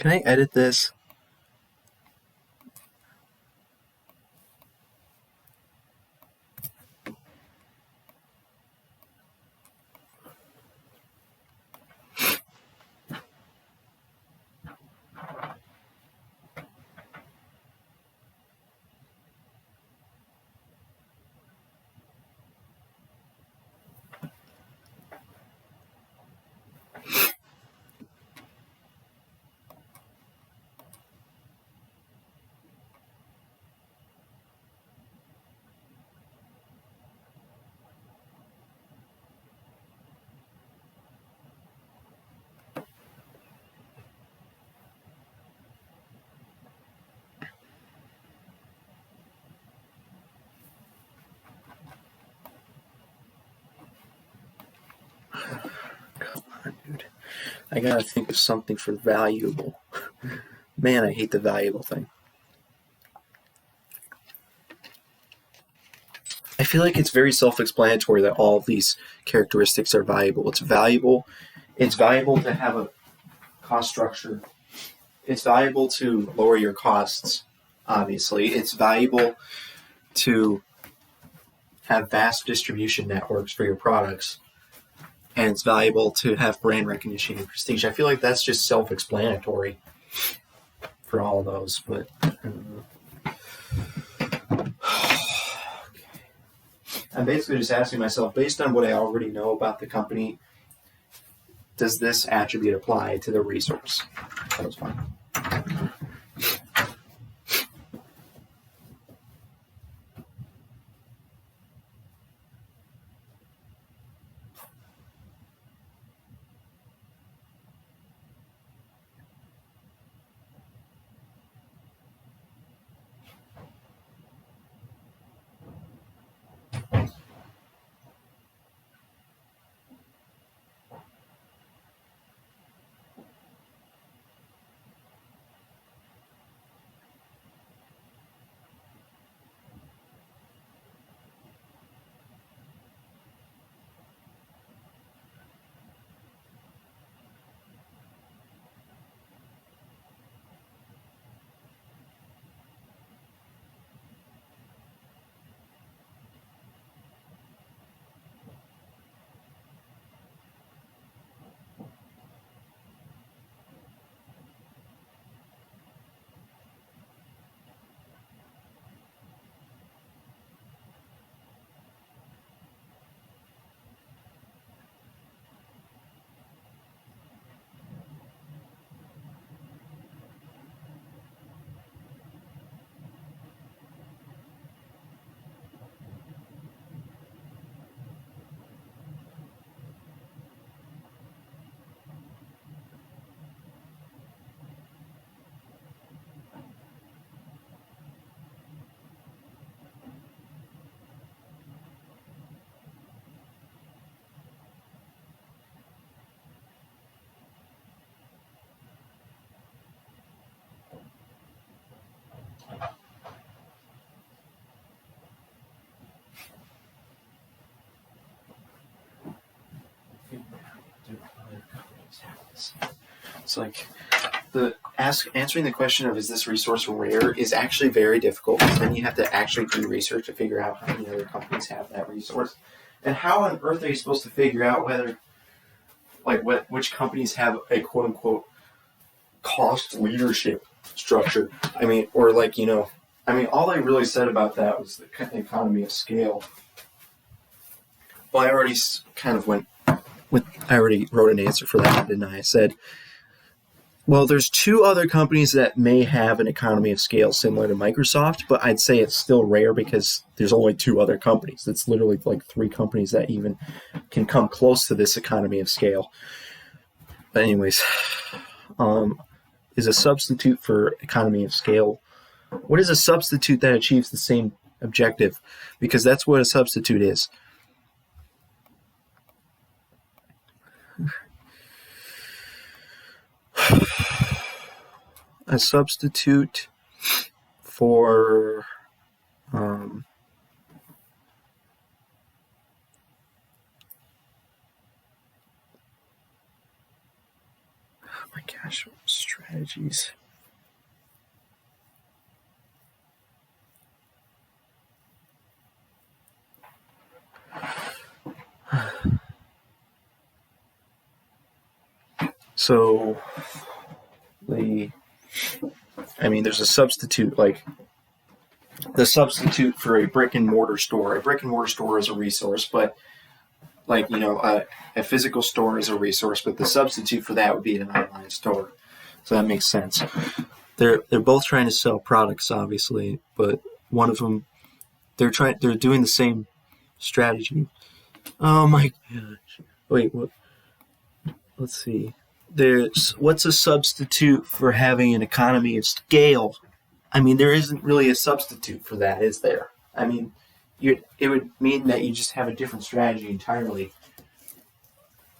Can I edit this? Come on, dude. I gotta think of something for valuable. Man, I hate the valuable thing. I feel like it's very self-explanatory that all of these characteristics are valuable. It's valuable. It's valuable to have a cost structure. It's valuable to lower your costs, obviously. It's valuable to have vast distribution networks for your products. And it's valuable to have brand recognition and prestige. I feel like that's just self-explanatory for all of those, but I'm basically just asking myself, based on what I already know about the company, does this attribute apply to the resource? That was fun. It's like answering the question of is this resource rare is actually very difficult, because then you have to actually do research to figure out how many other companies have that resource. And how on earth are you supposed to figure out whether, like, which companies have a quote unquote cost leadership structure? I mean, or like, all I really said about that was the economy of scale. Well, I already kind of I already wrote an answer for that, didn't I? I said, well, there's two other companies that may have an economy of scale similar to Microsoft, but I'd say it's still rare because there's only two other companies. It's literally like three companies that even can come close to this economy of scale. But anyways, is a substitute for economy of scale. What is a substitute that achieves the same objective? Because that's what a substitute is. A substitute for oh my gosh, I'm stressed. strategies. So there's a substitute, like the substitute for a brick and mortar store. A brick and mortar store is a resource, but a physical store is a resource, but the substitute for that would be an online store. So that makes sense. They're both trying to sell products, obviously, but one of them they're doing the same strategy. Oh my gosh! Wait, what? Let's see. What's a substitute for having an economy of scale? There isn't really a substitute for that, is there? It would mean that you just have a different strategy entirely.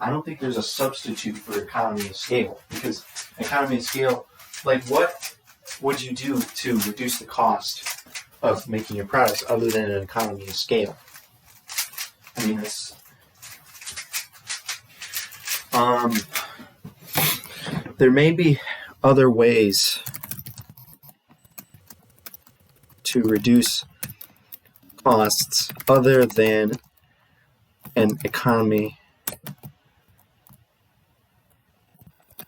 I don't think there's a substitute for economy of scale, because economy of scale, what would you do to reduce the cost of making your products other than an economy of scale? There may be other ways to reduce costs other than an economy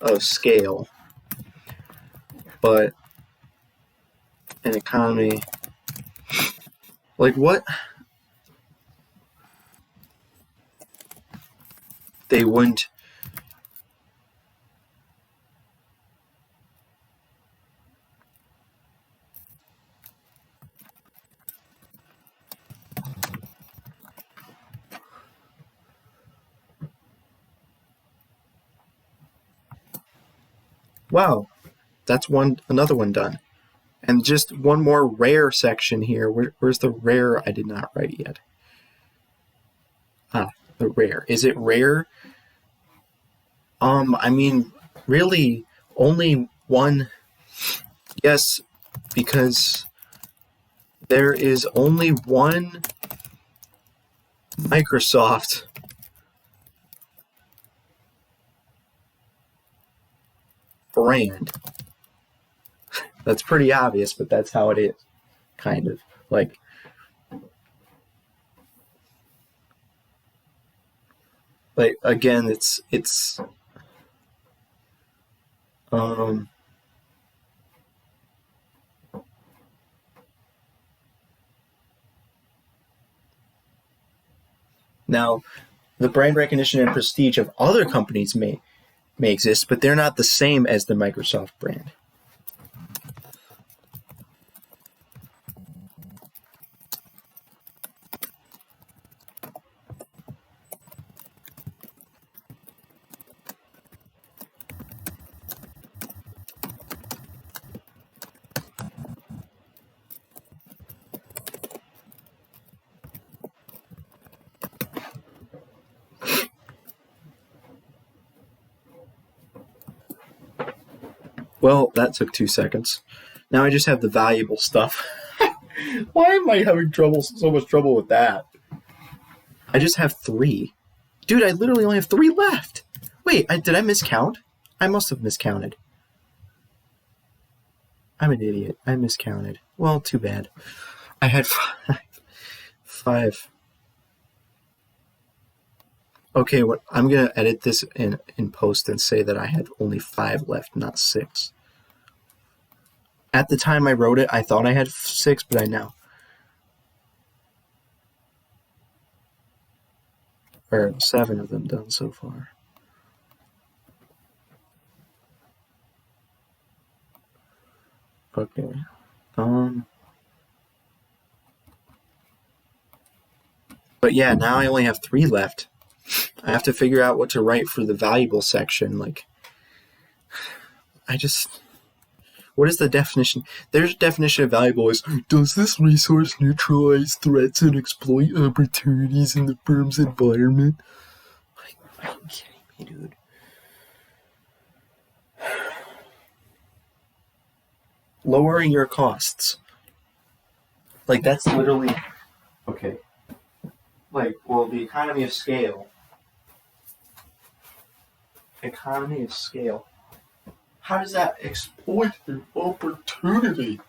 of scale, but an economy what they wouldn't Wow, that's another one done. And just one more rare section here. Where's the rare I did not write yet? The rare. Is it rare? Really only one. Yes, because there is only one Microsoft brand. That's pretty obvious, but that's how it is, kind of. Again, it's now the brand recognition and prestige of other companies may exist, but they're not the same as the Microsoft brand. Well, that took 2 seconds. Now I just have the valuable stuff. Why am I having so much trouble with that? I just have 3. Dude, I literally only have 3 left. Wait, did I miscount? I must have miscounted. I'm an idiot. I miscounted. Well, too bad. I had 5. Okay, I'm going to edit this in post and say that I had only 5 left, not 6. At the time I wrote it, I thought I had 6, but I know. Or 7 of them done so far. Okay. But yeah, now I only have 3 left. I have to figure out what to write for the valuable section. What is the definition? Their definition of valuable is, does this resource neutralize threats and exploit opportunities in the firm's environment? Are you kidding me, dude? Lowering your costs. That's literally... Okay. The economy of scale. Economy of scale. how does that exploit an opportunity?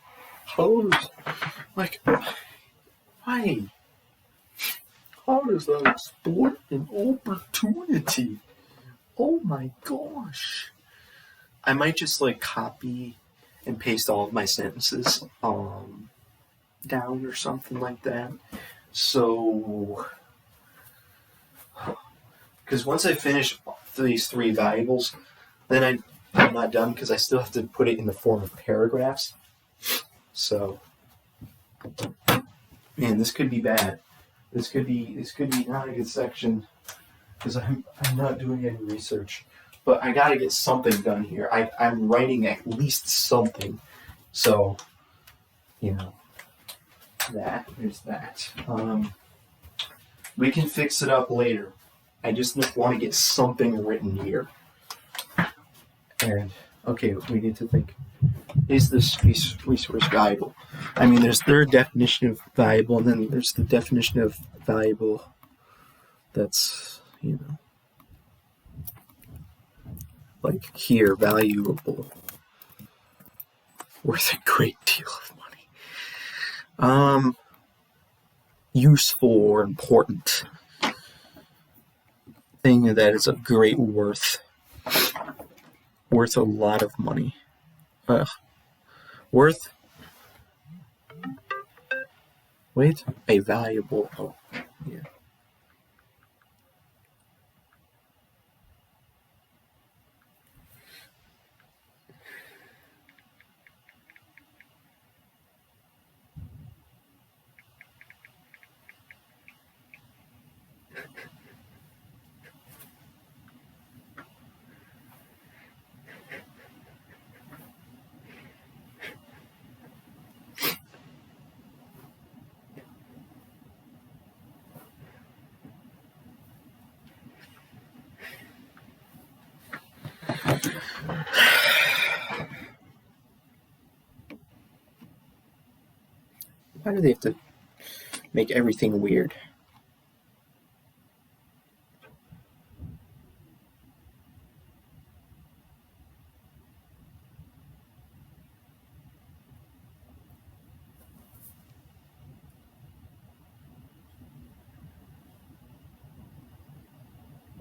Like, why? How does that exploit an opportunity? Oh my gosh. I might just like copy and paste all of my sentences down or something like that. So, because once I finish these 3 valuables, then I'm not done because I still have to put it in the form of paragraphs. So, man, this could be bad. This could be not a good section because I'm not doing any research. But I got to get something done here. I'm writing at least something. So, there's that. We can fix it up later. I just want to get something written here. And, okay, we need to think. Is this resource valuable? I mean, there's their definition of valuable, and then there's the definition of valuable that's, like here, valuable, worth a great deal of money. Useful or important. Thing that is of great worth. Worth a lot of money. Worth. Wait, a valuable. Oh, yeah. Why do they have to make everything weird?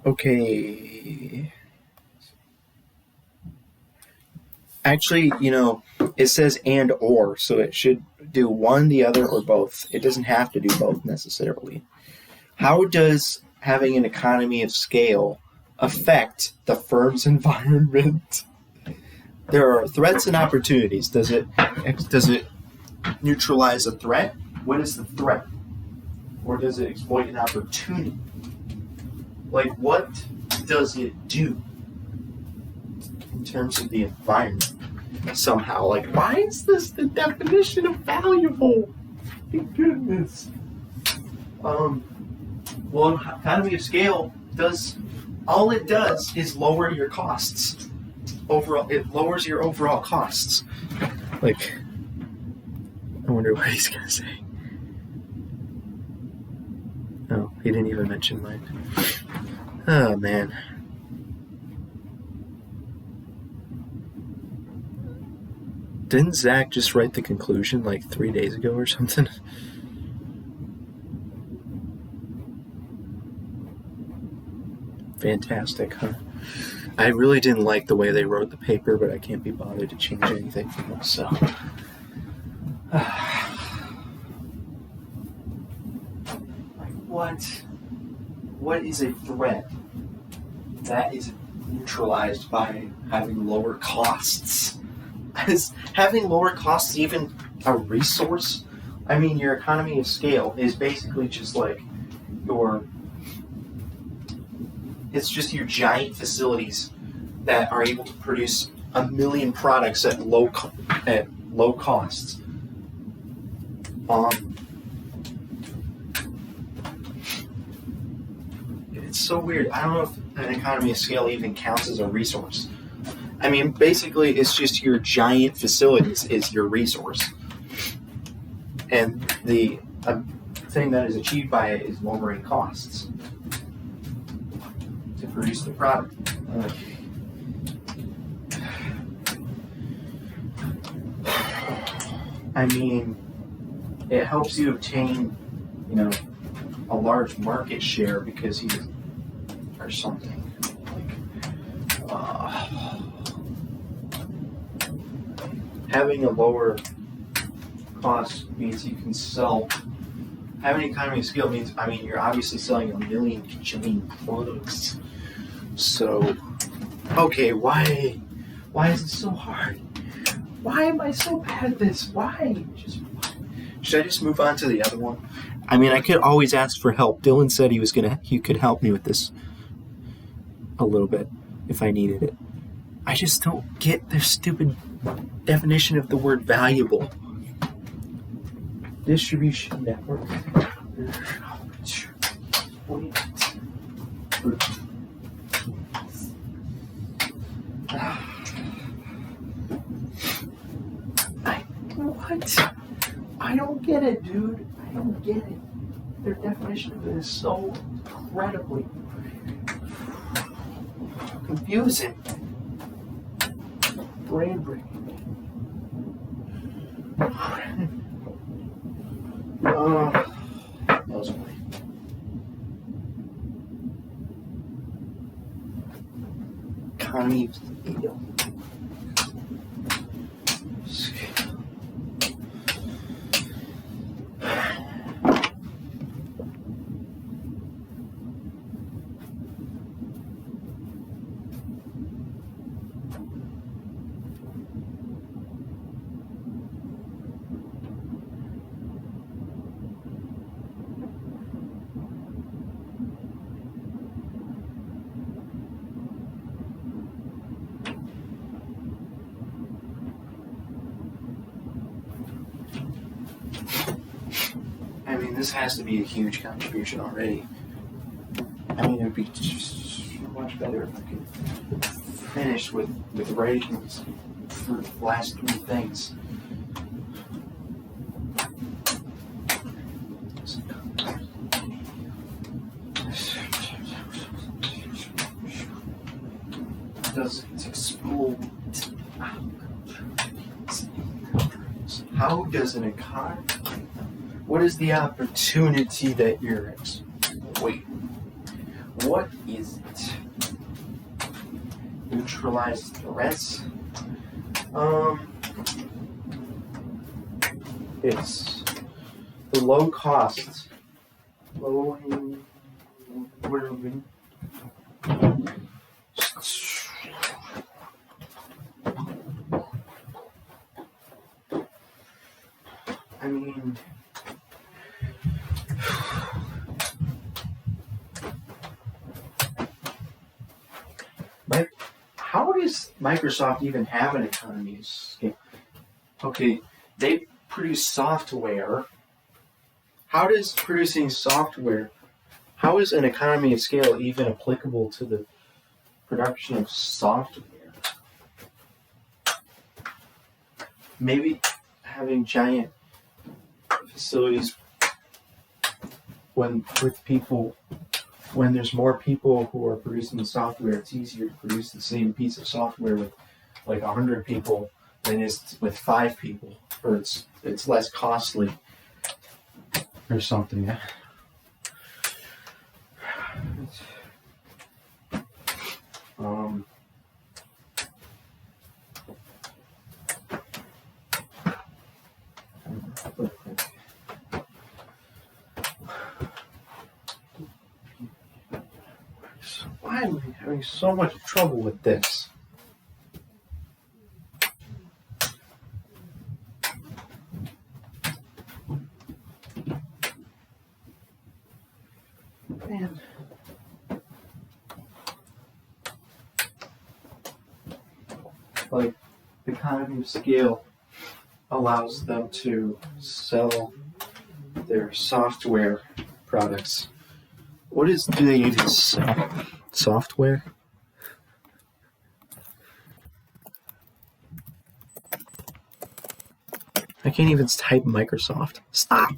Okay. Actually, it says and or, so it should do one, the other, or both. It doesn't have to do both necessarily. How does having an economy of scale affect the firm's environment? There are threats and opportunities. Does it neutralize a threat? What is the threat? Or does it exploit an opportunity? Like, what does it do in terms of the environment? Somehow, like, why is this the definition of valuable? Thank goodness. Well, economy of scale all it does is lower your costs. Overall, it lowers your overall costs. Like, I wonder what he's gonna say. Oh, he didn't even mention mine. Oh man. Didn't Zach just write the conclusion like 3 days ago or something? Fantastic, huh? I really didn't like the way they wrote the paper, but I can't be bothered to change anything from it, so. Like, what is a threat that is neutralized by having lower costs? Is having lower costs even a resource? I mean, your economy of scale is basically just like it's just your giant facilities that are able to produce 1 million products at low costs. It's so weird. I don't know if an economy of scale even counts as a resource. I mean, basically, it's just your giant facilities is your resource. And the thing that is achieved by it is lowering costs to produce the product. I mean, it helps you obtain, a large market share because or something. Having a lower cost means you can sell. Having economy of scale means, you're obviously selling a million bajillion products. So, okay, why is it so hard? Why am I so bad at this? Why? Should I just move on to the other one? I could always ask for help. Dylan said he could help me with this a little bit if I needed it. I just don't get their stupid definition of the word valuable. Distribution network. What? I don't get it, dude. I don't get it. Their definition of it is so incredibly confusing. Brain breaking. That was funny. Economy of scale. This has to be a huge contribution already. It would be just much better if I could finish with writing for the last three things. Does it explode? How does an economy? What is the opportunity that you're wait? What is it? Neutralize threats? It's the low cost. How does Microsoft even have an economy of scale? Okay, they produce software. How does producing software, how is an economy of scale even applicable to the production of software? Maybe having giant facilities when there's more people who are producing the software, it's easier to produce the same piece of software with like 100 people than it is with 5 people, or it's less costly or something. Yeah. Why am I having so much trouble with this? Man. Like, the economy of scale allows them to sell their software products. Do they even sell? Software? I can't even type Microsoft. Stop!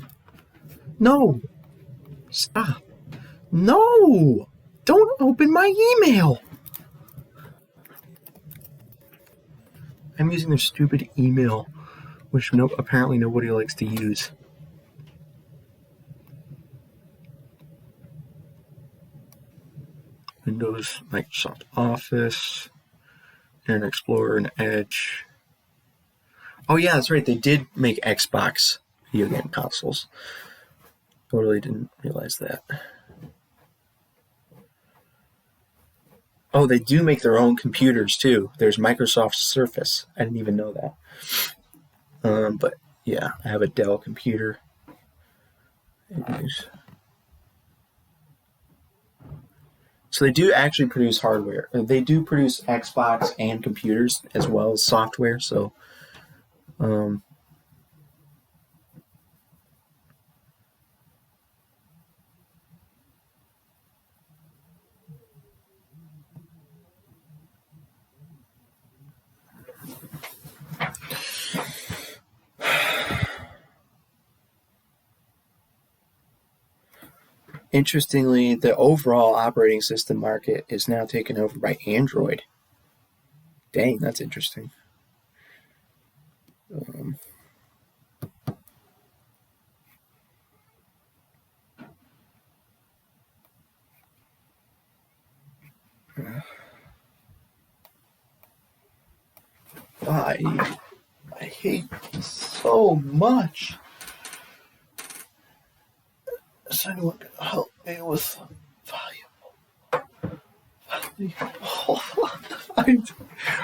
No! Stop! No! Don't open my email! I'm using their stupid email which apparently nobody likes to use. Windows, Microsoft Office, Internet Explorer, and Edge. Oh yeah, that's right. They did make Xbox video game consoles. Totally didn't realize that. Oh, they do make their own computers too. There's Microsoft Surface. I didn't even know that. But yeah, I have a Dell computer. So they do actually produce hardware. They do produce Xbox and computers as well as software. So, interestingly, the overall operating system market is now taken over by Android. Dang, that's interesting. I hate so much. Is anyone going to help me with volume?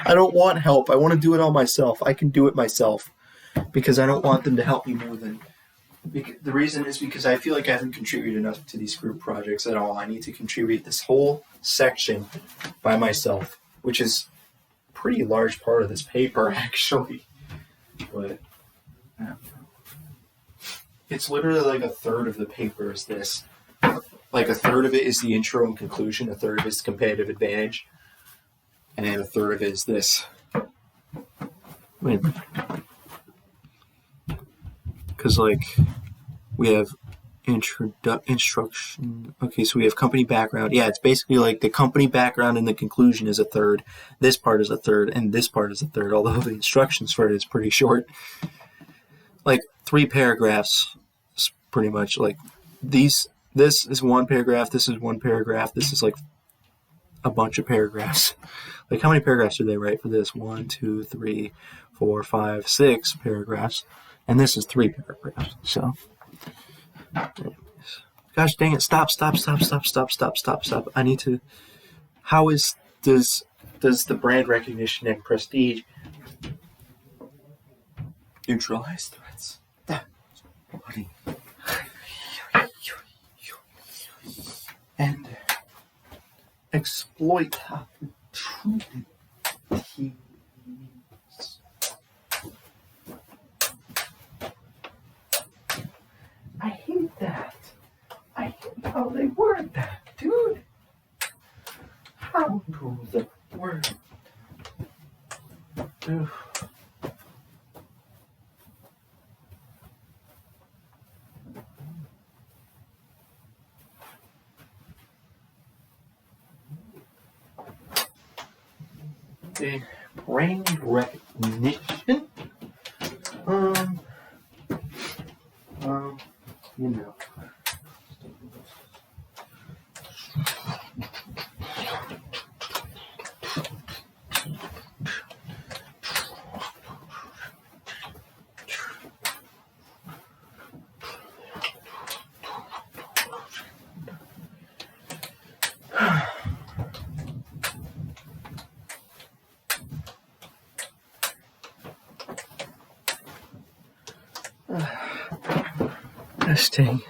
I don't want help. I want to do it all myself. I can do it myself because I don't want them to help me more than. The reason is because I feel like I haven't contributed enough to these group projects at all. I need to contribute this whole section by myself, which is a pretty large part of this paper, actually. But it's literally like a third of the paper is this. Like a third of it is the intro and conclusion, a third of it is competitive advantage, and then a third of it is this. Because like we have instruction. Okay, so we have company background. Yeah, it's basically like the company background and the conclusion is a third. This part is a third, and this part is a third. Although the instructions for it is pretty short, like 3 paragraphs. Is pretty much like these. This is 1 paragraph. This is 1 paragraph. This is like a bunch of paragraphs. Like how many paragraphs do they write for this? 1, 2, 3, 4, 5, 6 paragraphs, and this is 3 paragraphs. So. Gosh dang it, stop. I need to. How does the brand recognition and prestige neutralize threats? And exploit opportunities. I hate that. I hate how they word that, dude. How do they word? Dude. The brand recognition. You know. Testing.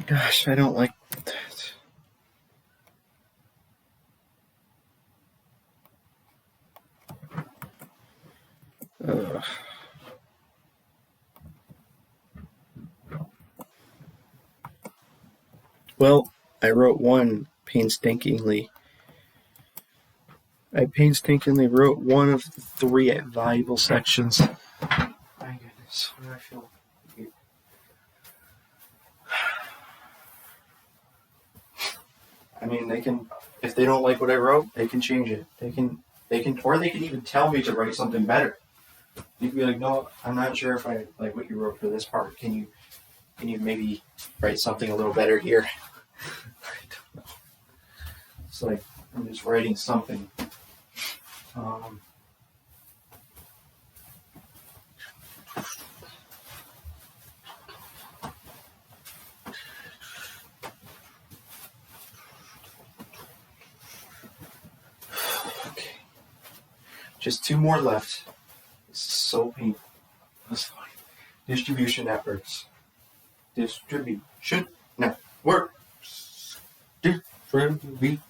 Gosh, I don't like that. Ugh. Well, I wrote one painstakingly. I painstakingly wrote one of the 3 valuable sections. My goodness, what do I feel? I mean, they can, if they don't like what I wrote, they can change it. Or they can even tell me to write something better. You can be like, no, I'm not sure if I like what you wrote for this part. Can you maybe write something a little better here? I don't know. It's like I'm just writing something. Okay. Just 2 more left. This is so painful. That's fine. Distribution networks. Distribution networks. Distribution.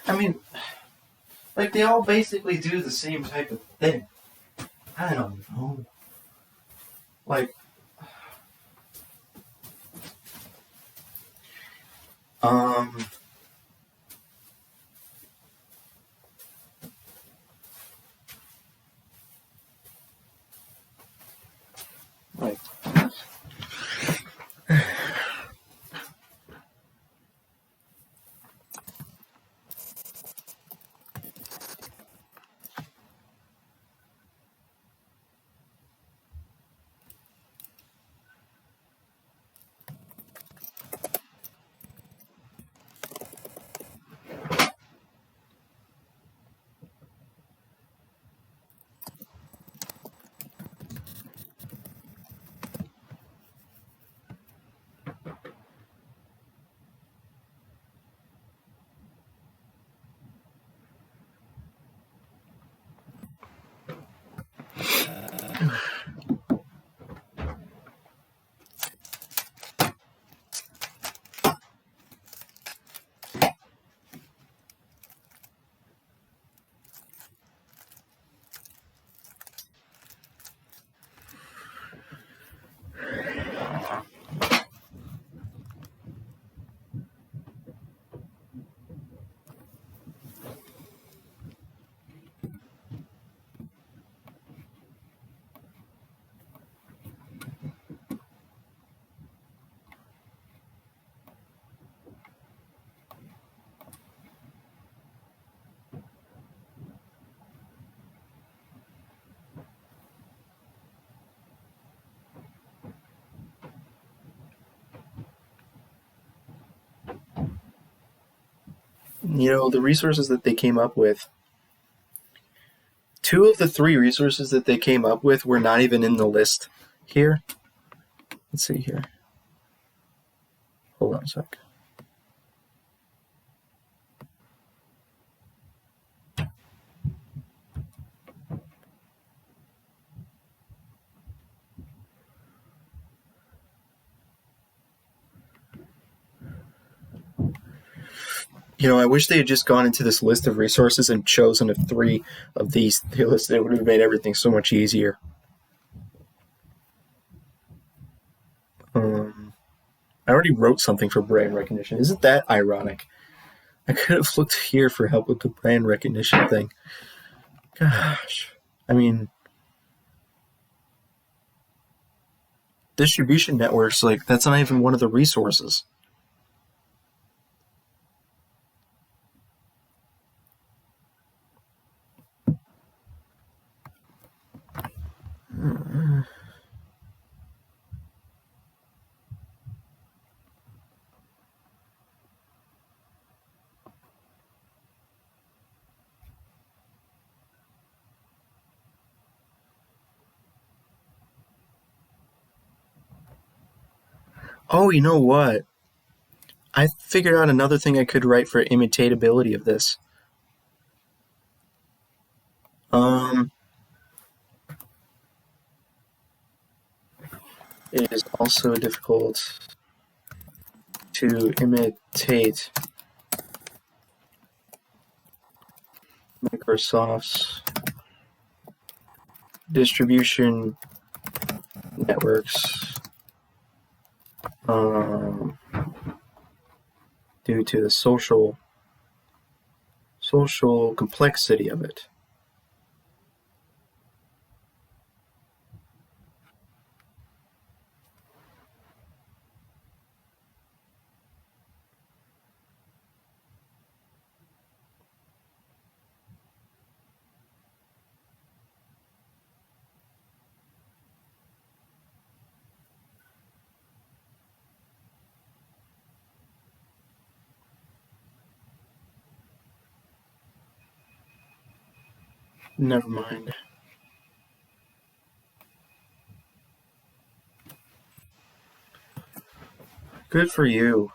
I mean, like they all basically do the same type of thing. I don't know. Like, like, the resources that they came up with. 2 of the 3 resources that they came up with were not even in the list here. Let's see here. Hold on a sec. I wish they had just gone into this list of resources and chosen of 3 of these they listed. It would have made everything so much easier. I already wrote something for brand recognition. Isn't that ironic? I could have looked here for help with the brand recognition thing. Gosh. I mean, distribution networks, like, that's not even one of the resources. Oh, you know what? I figured out another thing I could write for imitatability of this. It is also difficult. to imitate Microsoft's distribution networks due to the social complexity of it. Never mind. Good for you.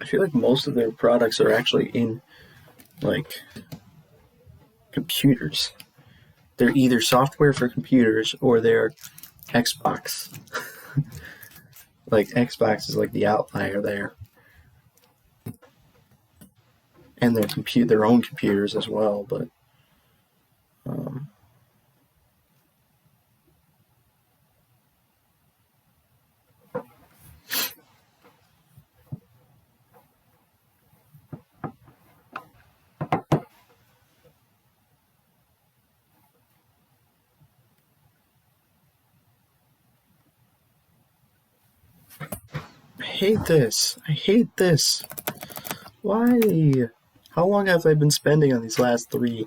I feel like most of their products are actually in like computers. They're either software for computers or they're Xbox. Like Xbox is like the outlier there, and their own computers as well. But I hate this. I hate this. Why? How long have I been spending on these last three?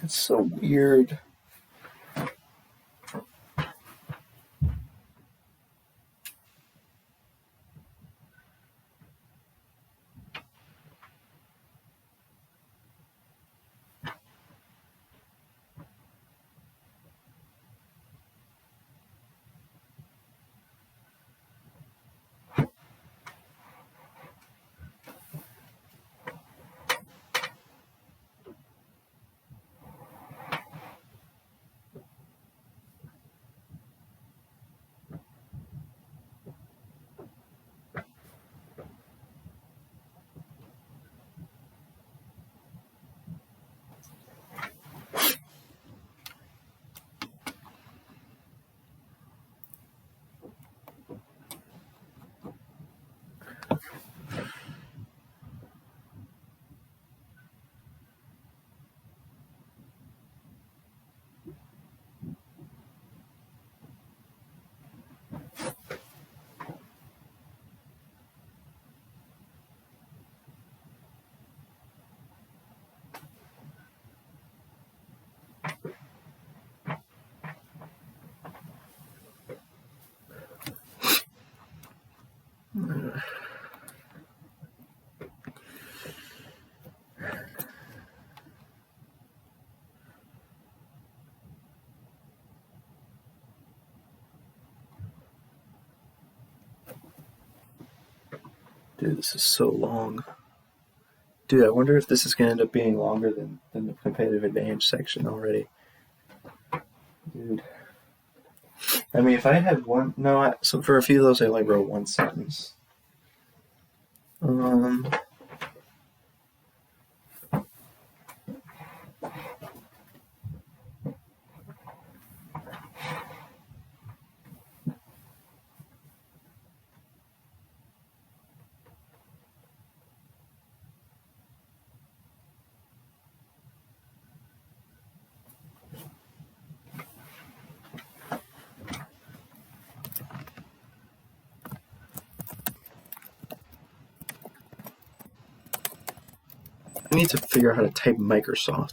It's so weird. Dude, this is so long. Dude, I wonder if this is going to end up being longer than the competitive advantage section already. Dude. I mean, if I had one... No, so for a few of those, I like wrote one sentence. I need to figure out how to type Microsoft.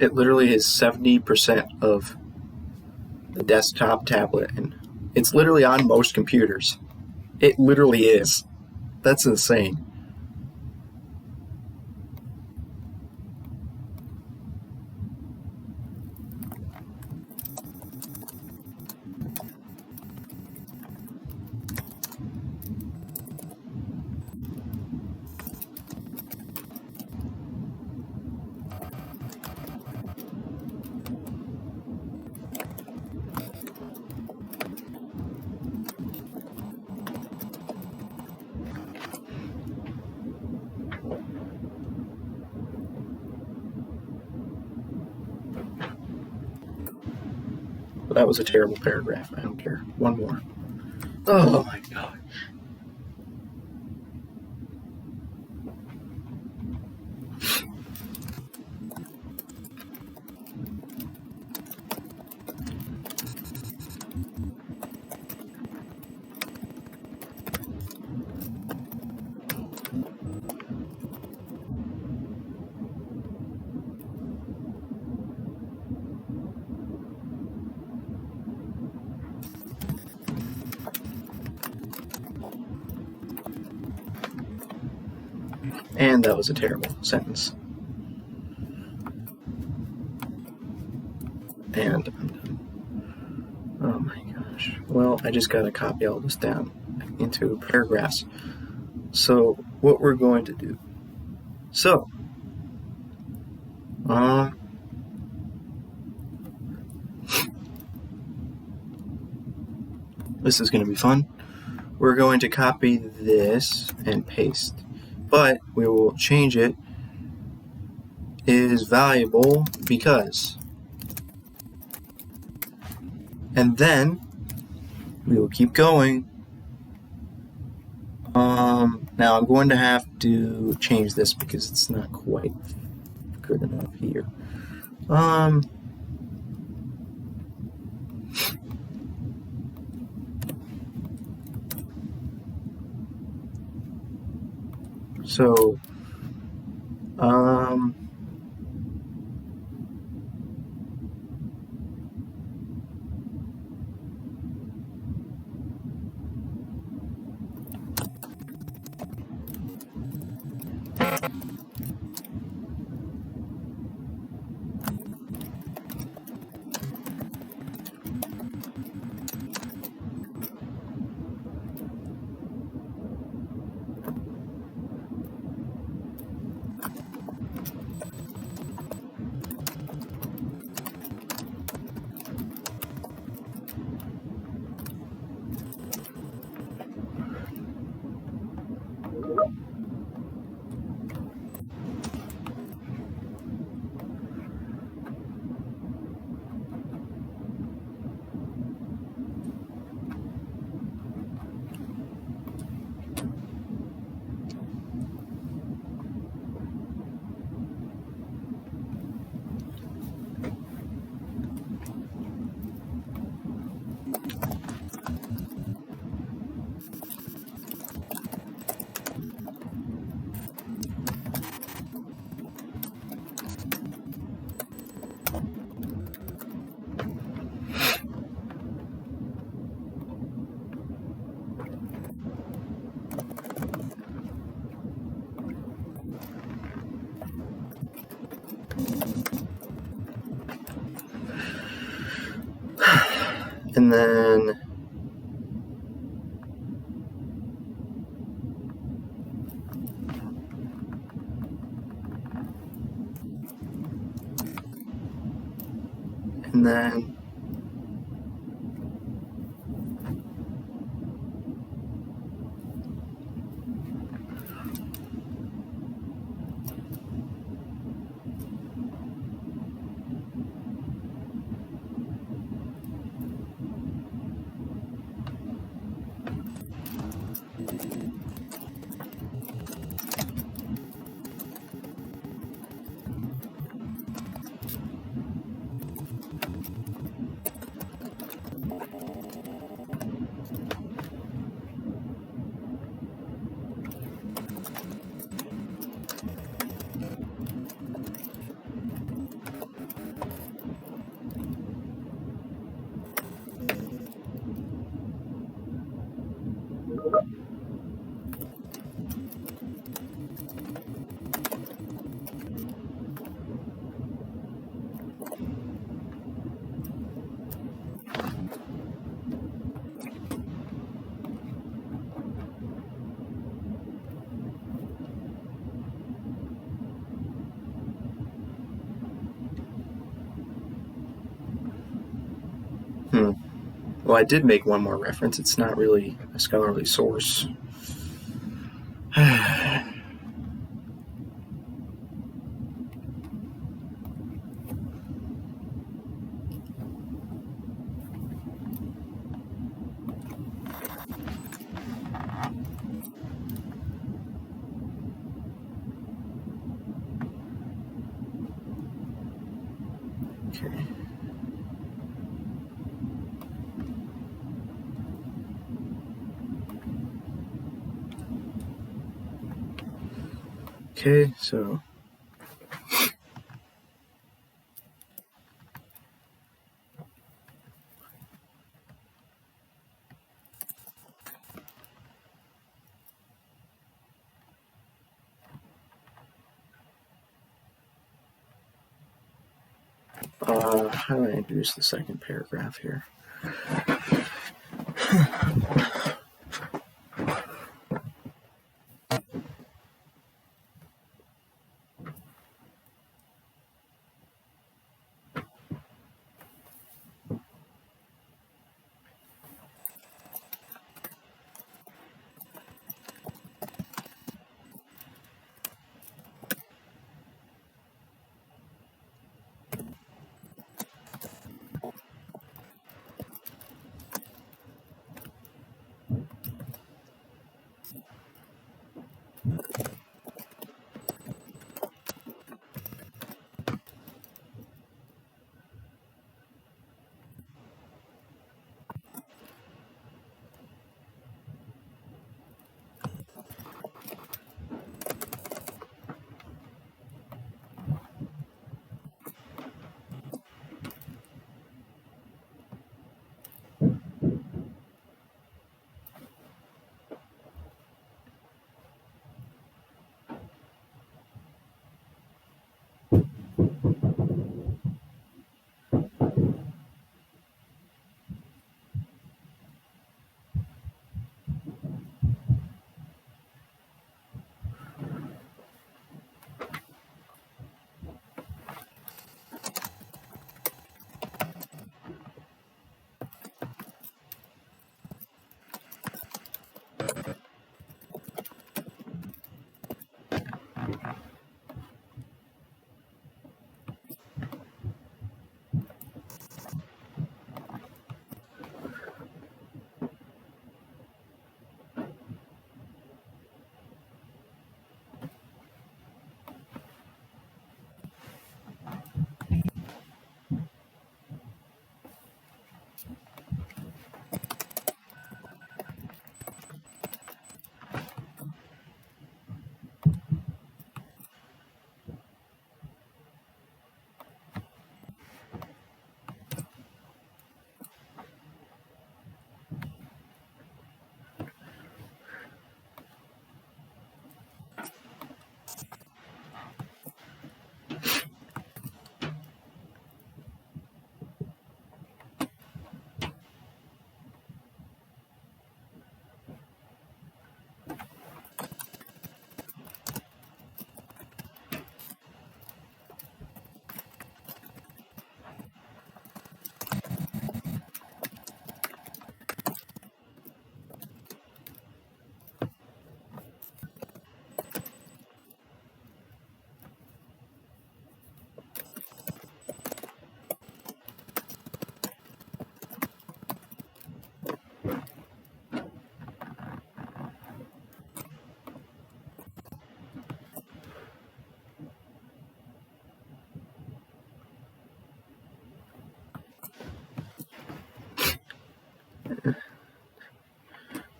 It literally is 70% of the desktop tablet, and it's literally on most computers. It literally is. That's insane. But that was a terrible paragraph. I don't care. One more. Oh my god. And that was a terrible sentence. And I'm done. Oh my gosh. Well, I just gotta copy all this down into paragraphs. So what we're going to do. So, this is going to be fun. We're going to copy this and paste, but we will change it is valuable because. And then we will keep going. Now I'm going to have to change this because it's not quite good enough here. So, and then well, I did make one more reference. It's not really a scholarly source. Okay. Okay, so How do I introduce the second paragraph here?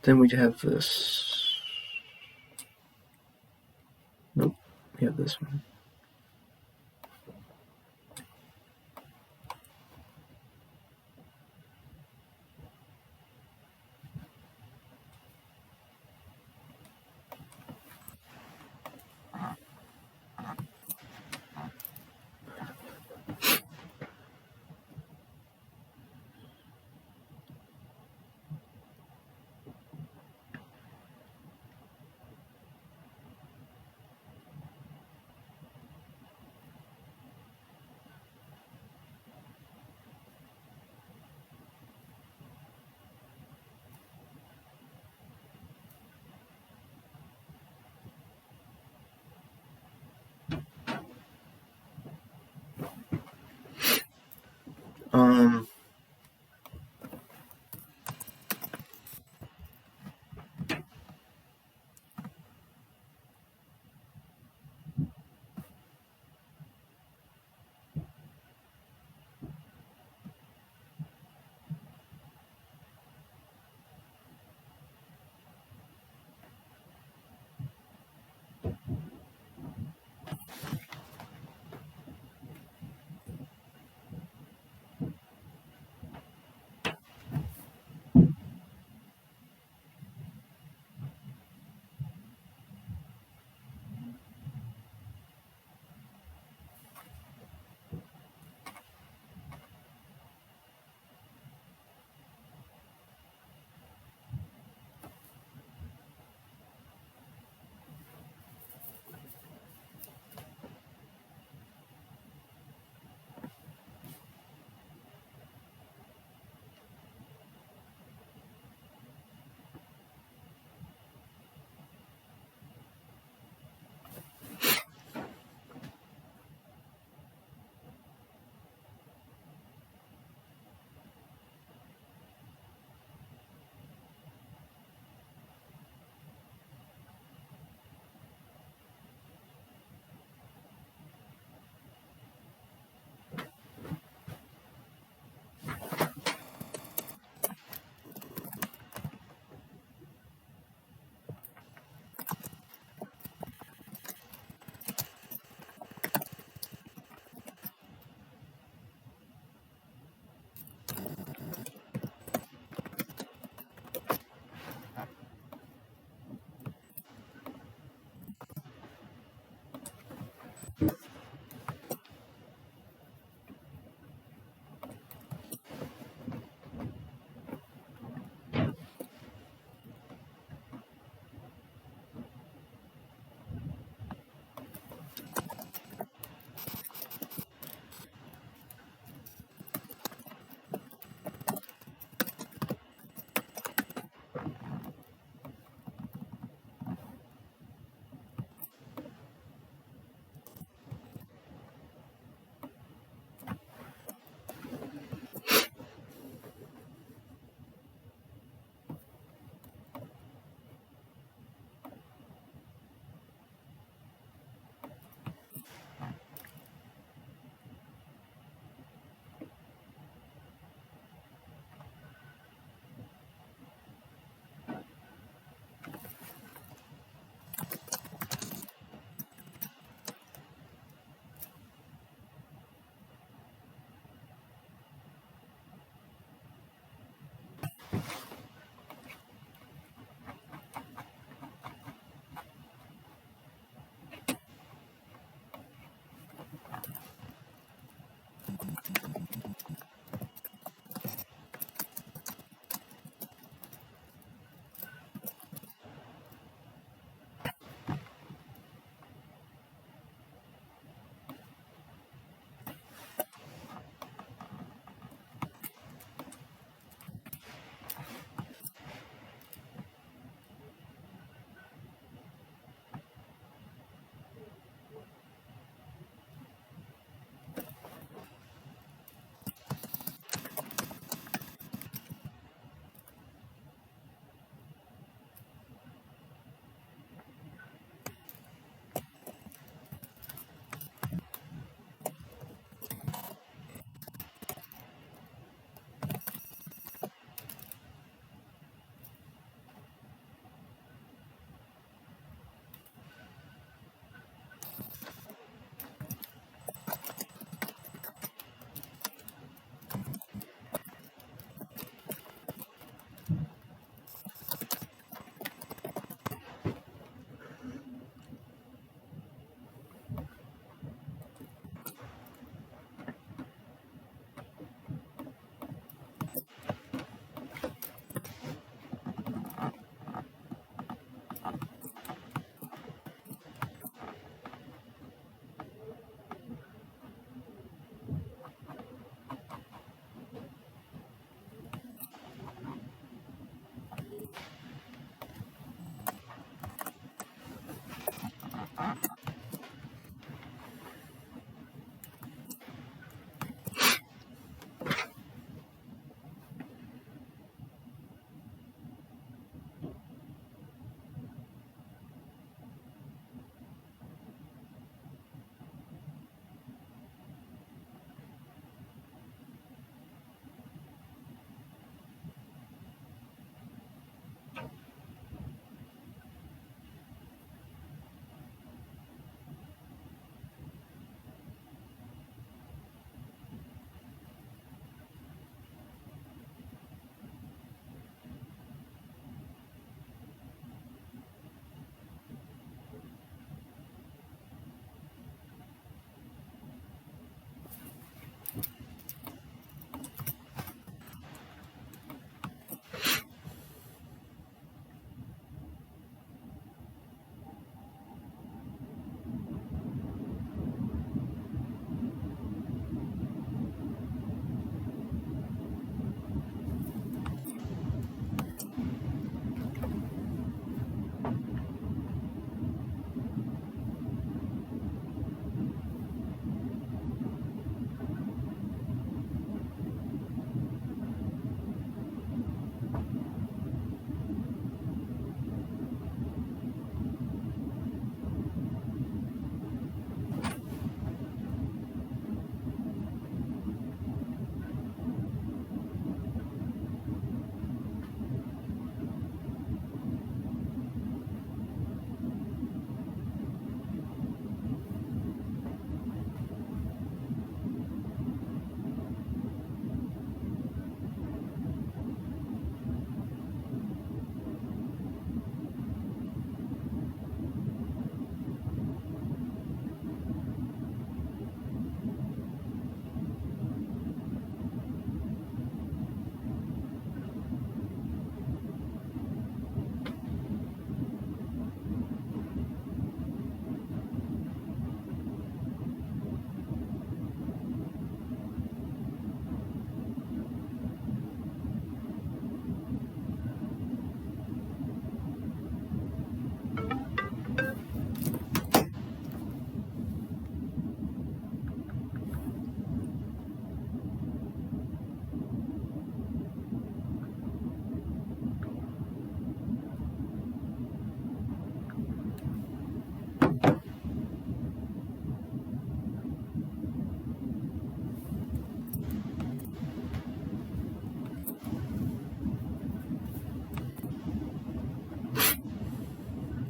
Then we have this. Nope, we have this one. Um,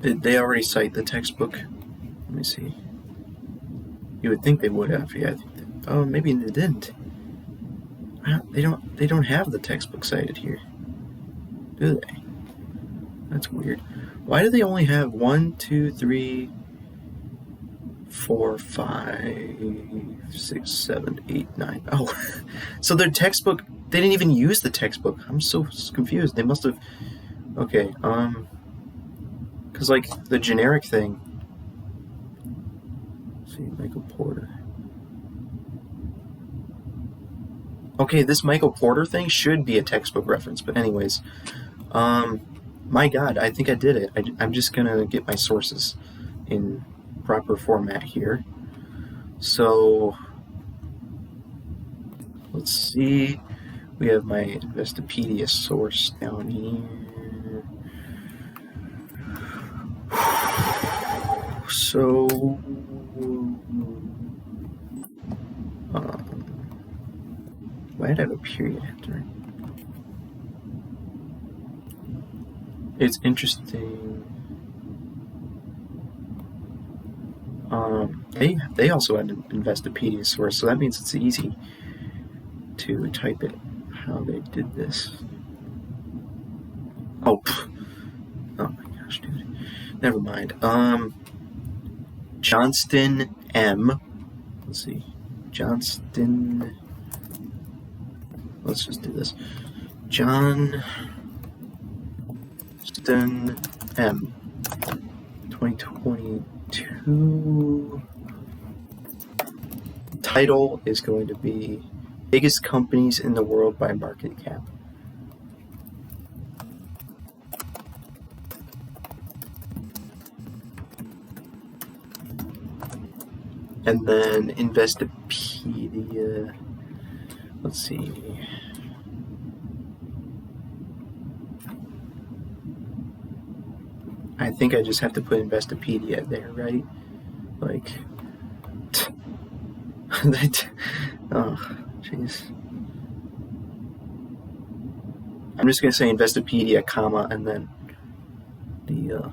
Did they already cite the textbook? Let me see. You would think they would have. Yeah. Oh, maybe they didn't. They don't have the textbook cited here, do they? That's weird. Why do they only have 1, 2, 3, 4, 5, 6, 7, 8, 9? Oh, so their textbook, they didn't even use the textbook. I'm so confused. They must have. Okay, because like the generic thing. Let's see, Michael Porter. Okay, this Michael Porter thing should be a textbook reference, but anyways, my God, I think I did it. I'm just gonna get my sources in proper format here. So let's see. We have my Investopedia source down here. So why did I have a period after it? It's interesting. They also had an Investopedia source, so that means it's easy to type it. How they did this? Oh my gosh, dude. Never mind. Johnston M. Let's see. Johnston. Let's just do this. Johnston M. 2022. Title is going to be Biggest Companies in the World by Market Cap. And then Investopedia. Let's see. I think I just have to put Investopedia there, right? Like, oh, jeez. I'm just gonna say Investopedia, comma, and then the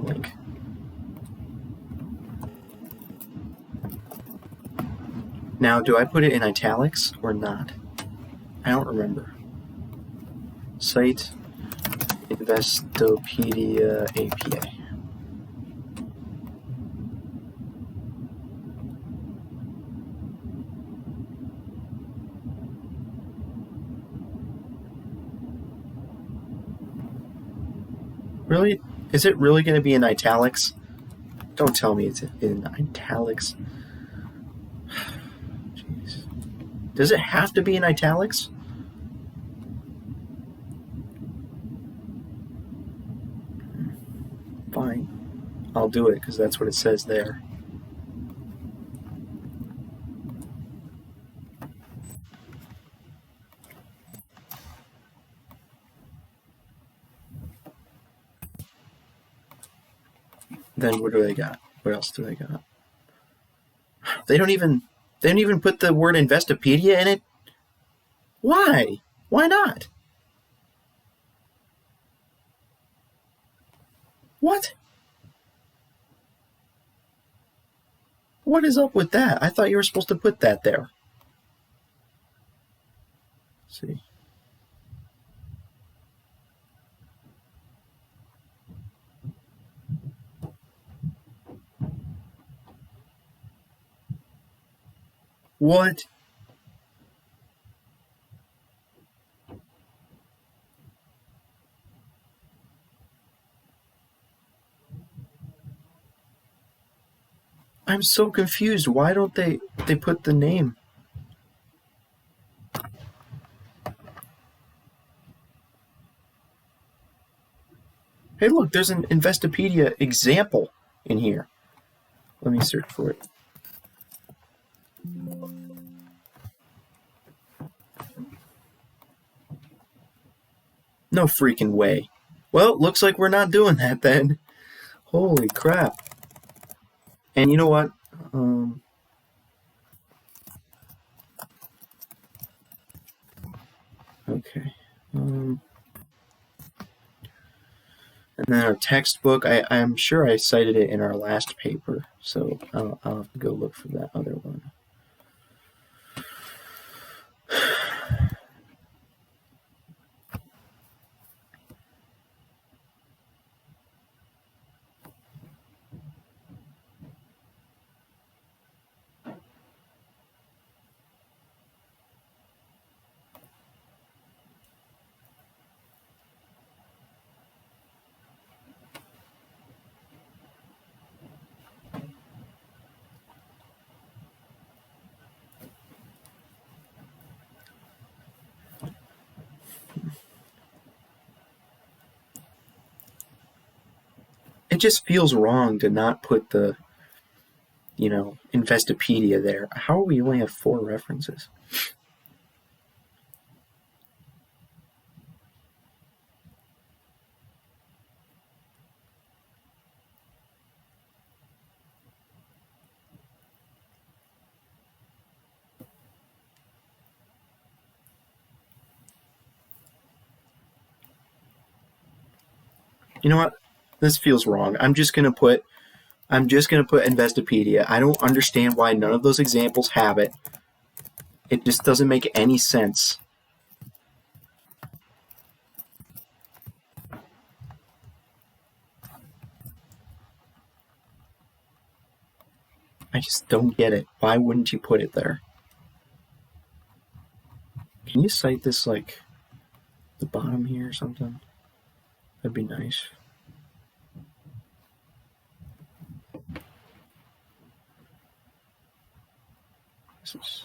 link. Now, do I put it in italics or not? I don't remember. Site Investopedia APA. Really? Is it really going to be in italics? Don't tell me it's in italics. Jeez. Does it have to be in italics? Fine. I'll do it because that's what it says there. Then what do they got? What else do they got? They don't even put the word Investopedia in it? Why? Why not? What? What is up with that? I thought you were supposed to put that there. Let's see. What? I'm so confused. Why don't they put the name? Hey, look, there's an Investopedia example in here. Let me search for it. No freaking way. Well, looks like we're not doing that then. Holy crap. And you know what? Okay. And then our textbook, I'm sure I cited it in our last paper, so I'll have to go look for that other one. It just feels wrong to not put the, Investopedia there. How are we only have 4 references? You know what? This feels wrong. I'm just gonna put Investopedia. I don't understand why none of those examples have it. It just doesn't make any sense. I just don't get it. Why wouldn't you put it there? Can you cite this like the bottom here or something? That'd be nice. This is...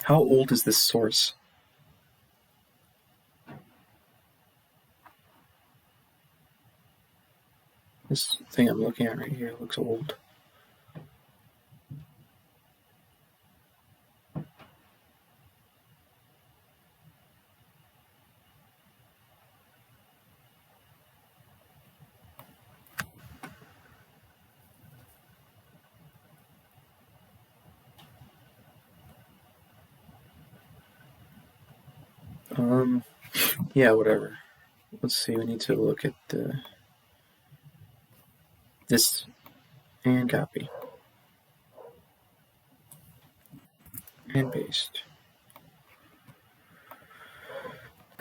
How old is this source? This thing I'm looking at right here looks old. Yeah, whatever. Let's see, we need to look at this and copy. And paste.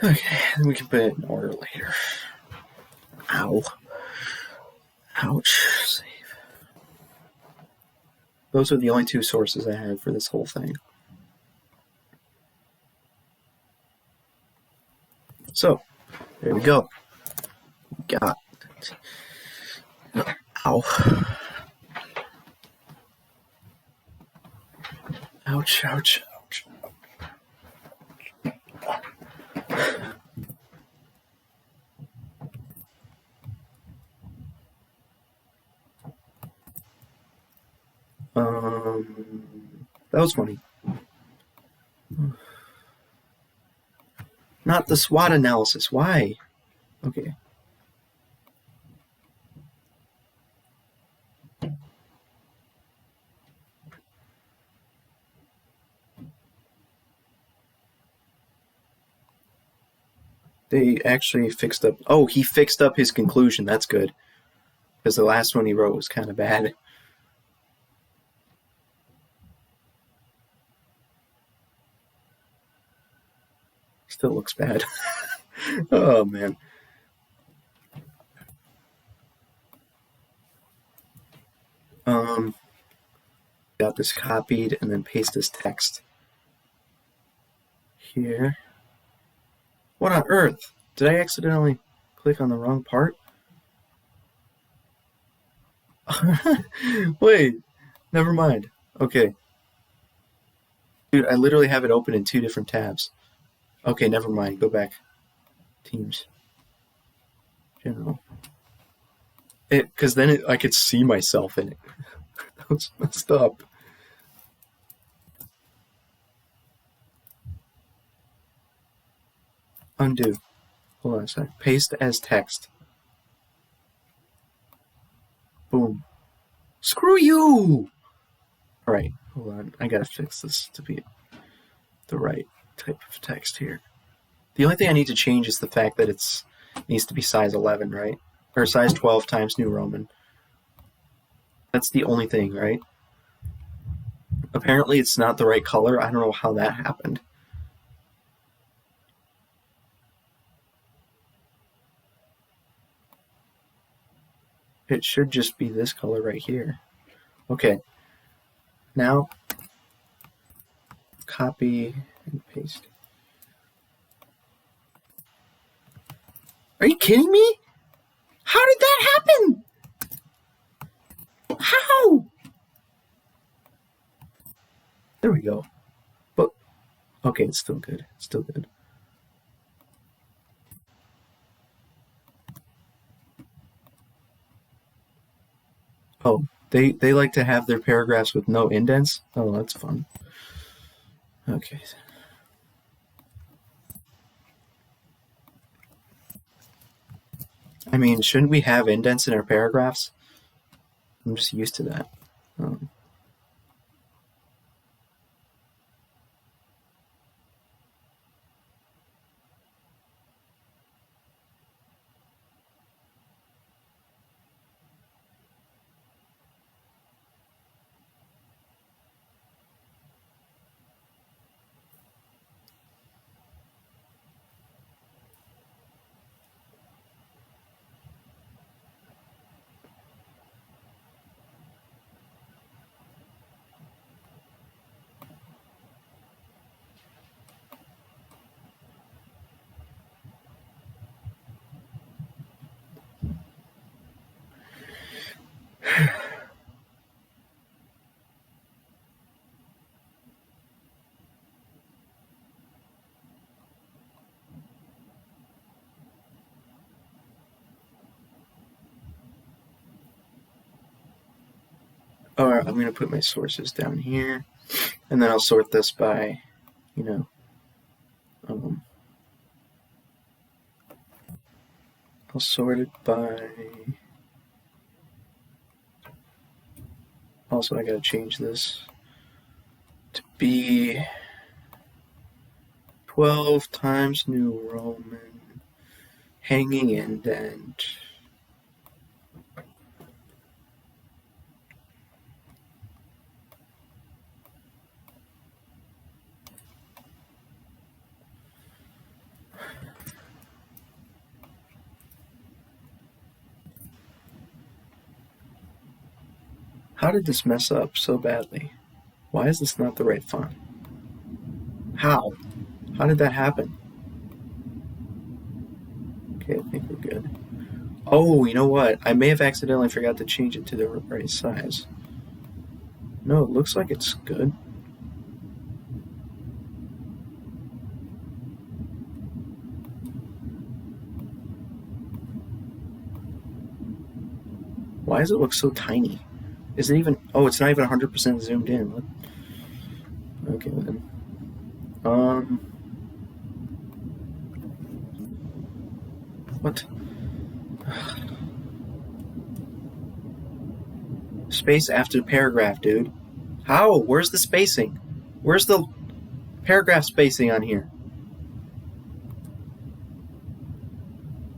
Okay, then we can put it in order later. Ow. Ouch. Save. Those are the only 2 sources I have for this whole thing. So, there we go. Got it. Ow. Ouch, ouch, ouch. That was funny. Not the SWOT analysis. Why? Okay. They actually fixed up... Oh, he fixed up his conclusion. That's good. Because the last one he wrote was kind of bad. Still looks bad. Oh, man. Got this copied and then paste this text here. What on earth? Did I accidentally click on the wrong part? Wait, never mind. Okay. Dude, I literally have it open in 2 different tabs. Okay, never mind. Go back. Teams. General. Because then I could see myself in it. That was messed up. Undo. Hold on a sec. Paste as text. Boom. Screw you! Alright, hold on. I gotta fix this to be the right type of text here. The only thing I need to change is the fact that it needs to be size 11, right? Or size 12 times New Roman. That's the only thing, right? Apparently it's not the right color. I don't know how that happened. It should just be this color right here. Okay. Now, copy and paste. Are you kidding me? How did that happen? How? There we go. But, okay, it's still good. It's still good. Oh, they like to have their paragraphs with no indents? Oh, that's fun. Okay. I mean, shouldn't we have indents in our paragraphs? I'm just used to that. Alright, I'm going to put my sources down here, and then I'll sort this by, I'll sort it by, also I gotta change this to be 12 times New Roman, hanging indent. How did this mess up so badly? Why is this not the right font? How? How did that happen? Okay, I think we're good. Oh, you know what? I may have accidentally forgot to change it to the right size. No, it looks like it's good. Why does it look so tiny? Is it even... Oh, it's not even 100% zoomed in. What? Okay, then. What? Space after paragraph, dude. How? Where's the spacing? Where's the paragraph spacing on here?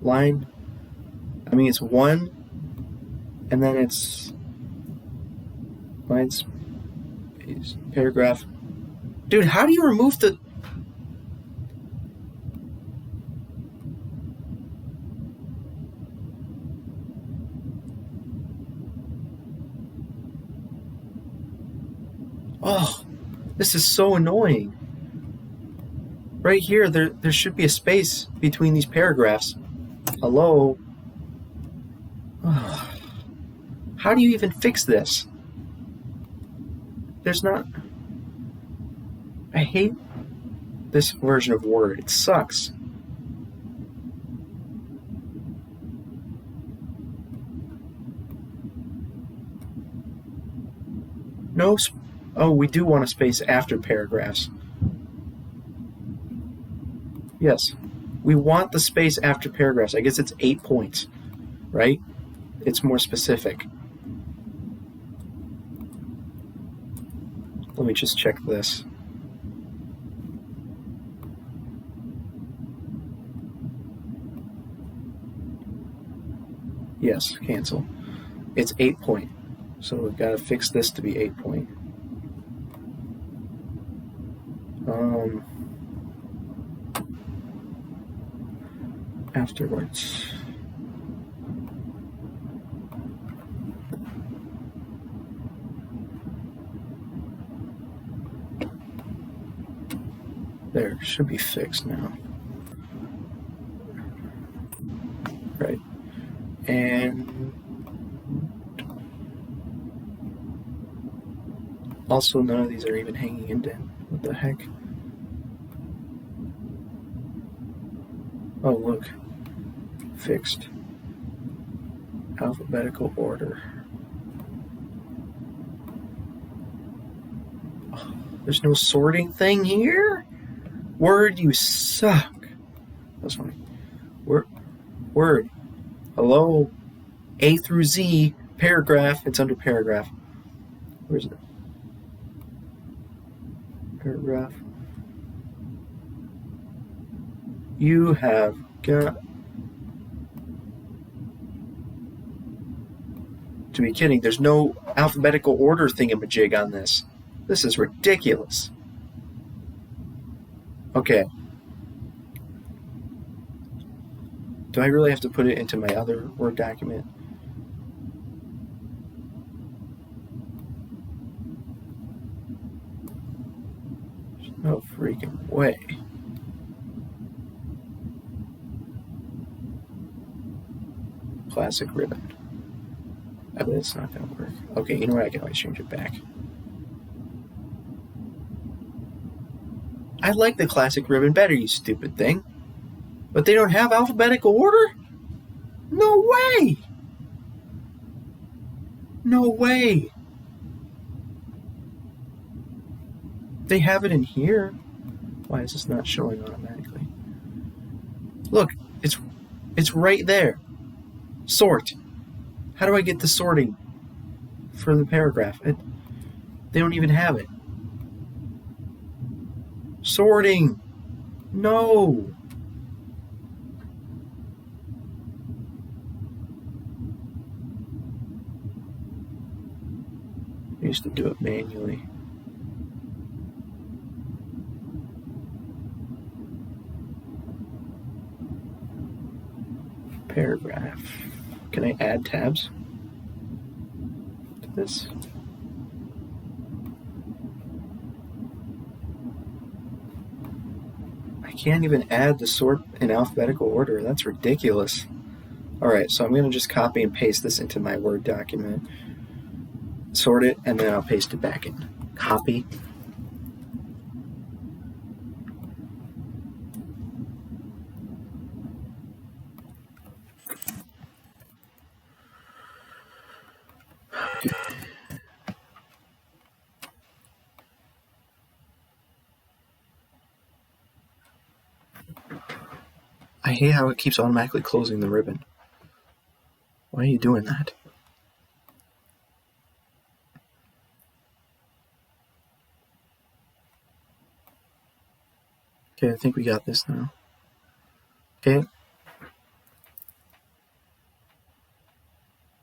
Line. I mean, it's 1, and then it's line space, paragraph. Dude, how do you remove the... Oh, this is so annoying. Right here, there should be a space between these paragraphs. Hello? Oh. How do you even fix this? There's not... I hate this version of Word. It sucks. No... Oh, we do want a space after paragraphs. Yes. We want the space after paragraphs. I guess it's 8 points, right? It's more specific. Let me just check this. Yes, cancel. It's 8 point. So we've got to fix this to be 8 point. Afterwards. There, should be fixed now. Right. And also none of these are even hanging indent. What the heck? Oh, look. Fixed. Alphabetical order. Oh, there's no sorting thing here? Word, you suck. That's funny. Word. Hello? A through Z, paragraph. It's under paragraph. Where is it? Paragraph. You have got to be kidding. There's no alphabetical order thingamajig on this. This is ridiculous. Okay. Do I really have to put it into my other Word document? There's no freaking way. Classic ribbon. I bet it's not going to work. Okay, you know what? I can always change it back. I like the classic ribbon better, you stupid thing. But they don't have alphabetical order? No way! No way! They have it in here. Why is this not showing automatically? Look, it's right there. Sort. How do I get the sorting for the paragraph? They don't even have it. Sorting. No. I used to do it manually. Paragraph. Can I add tabs to this? I can't even add the sort in alphabetical order. That's ridiculous. Alright, so I'm going to just copy and paste this into my Word document. Sort it, and then I'll paste it back in. Copy. I hate how it keeps automatically closing the ribbon. Why are you doing that? Okay, I think we got this now. Okay.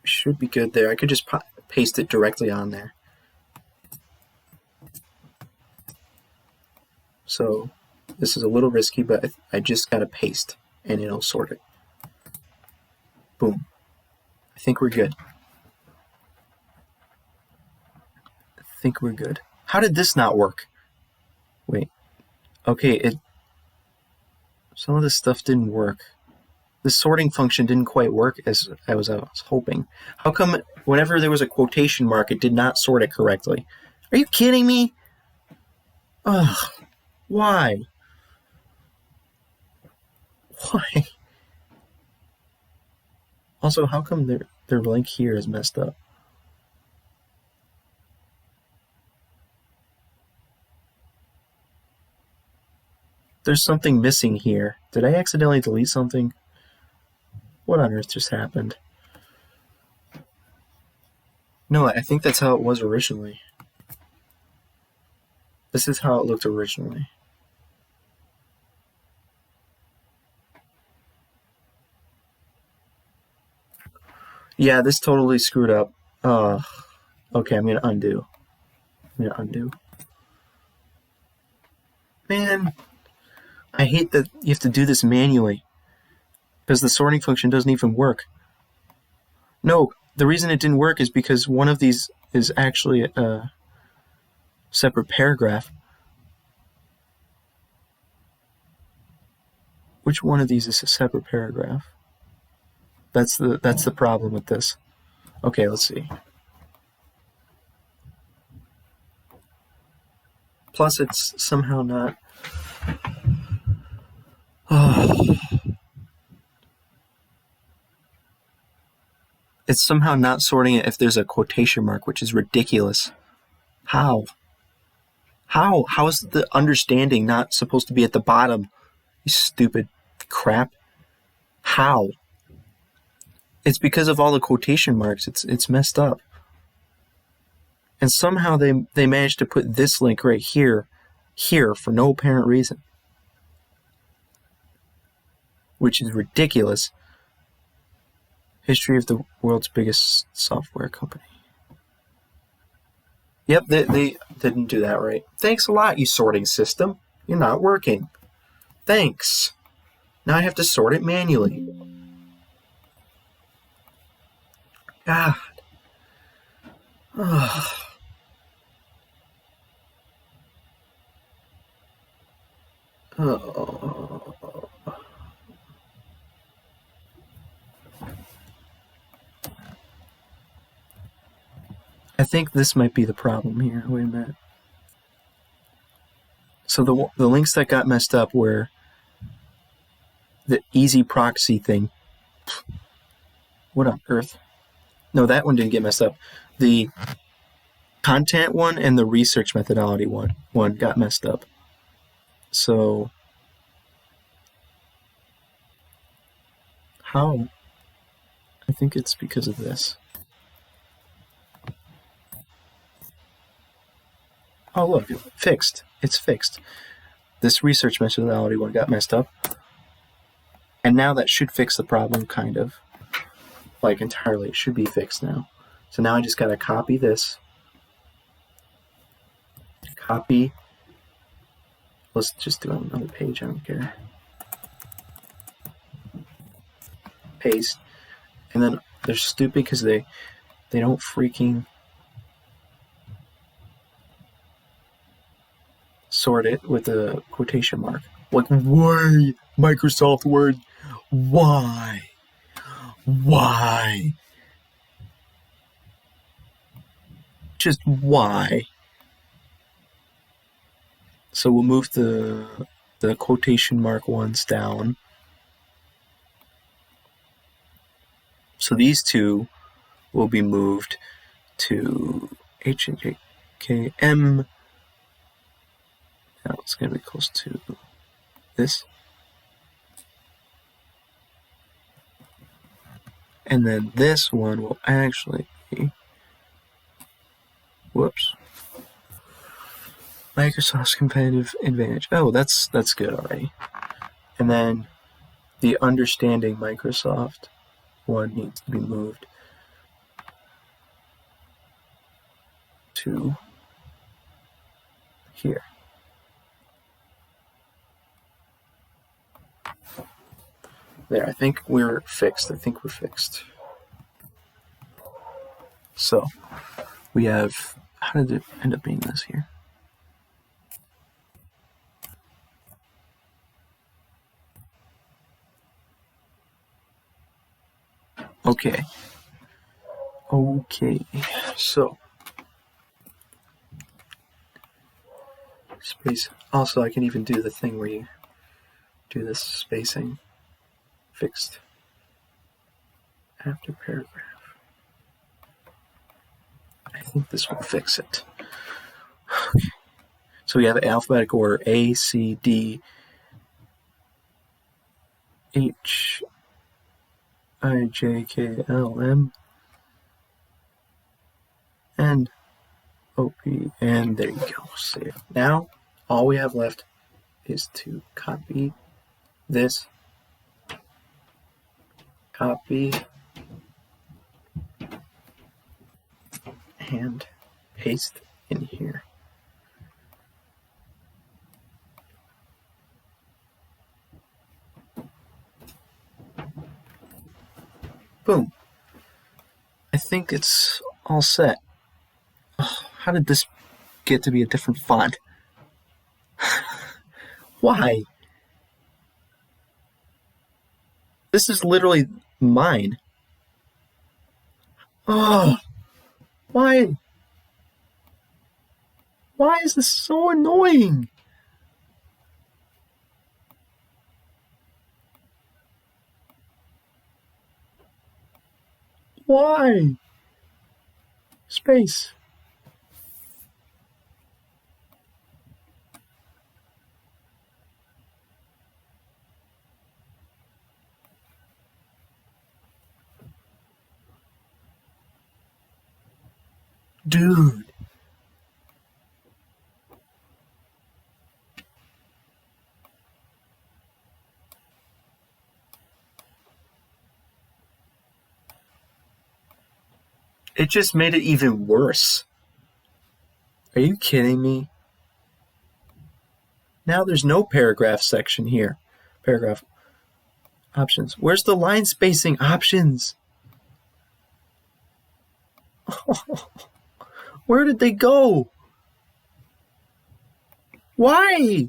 Should be good there. I could just paste it directly on there. So this is a little risky, but I just gotta paste and it'll sort it. Boom. I think we're good. How did this not work? Wait. Okay, some of this stuff didn't work. The sorting function didn't quite work as I was hoping. How come whenever there was a quotation mark, it did not sort it correctly? Are you kidding me? Ugh. Why? Why? Also, how come their link here is messed up? There's something missing here. Did I accidentally delete something? What on earth just happened? No, I think that's how it was originally. This is how it looked originally. Yeah, this totally screwed up. Okay, I'm gonna undo. Man, I hate that you have to do this manually because the sorting function doesn't even work. No, the reason it didn't work is because one of these is actually a separate paragraph. Which one of these is a separate paragraph? That's the problem with this. Okay, let's see. Plus, it's somehow not. It's somehow not sorting it if there's a quotation mark, which is ridiculous. How? How is the understanding not supposed to be at the bottom? You stupid crap. How? It's because of all the quotation marks. It's messed up. And somehow they managed to put this link right here for no apparent reason. Which is ridiculous. History of the world's biggest software company. Yep, they didn't do that right. Thanks a lot, you sorting system. You're not working. Thanks. Now I have to sort it manually. God. Oh. I think this might be the problem here. Wait a minute. So the links that got messed up were the easy proxy thing. What on earth? No, that one didn't get messed up. The content one and the research methodology one got messed up. So how? I think it's because of this. Oh, look, fixed. It's fixed. This research methodology one got messed up. And now that should fix the problem, kind of. Like, entirely. It should be fixed now. So now I just gotta copy this. Copy. Let's just do another page, I don't care. Paste. And then they're stupid because they don't freaking sort it with a quotation mark. Like, why? Microsoft Word, why? Why? Just why? So we'll move the quotation mark ones down. So these two will be moved to H and J K M. Now it's going to be close to this. And then this one will actually be, whoops, Microsoft's competitive advantage. Oh, that's good already. And then the understanding Microsoft one needs to be moved to here. There, I think we're fixed. So, we have, how did it end up being this here? Okay, so, space, also I can even do the thing where you do this spacing, fixed, after paragraph. I think this will fix it. Okay. So we have alphabetical order A, C, D, HIJKLMNOP, and there you go. Save. Now, all we have left is to copy this, copy, and paste in here. Boom. I think it's all set. Oh, how did this get to be a different font? Why? This is literally mine. Oh, why? Why is this so annoying? Why? Space. Dude. It just made it even worse. Are you kidding me? Now there's no paragraph section here. Paragraph options. Where's the line spacing options? Where did they go? Why?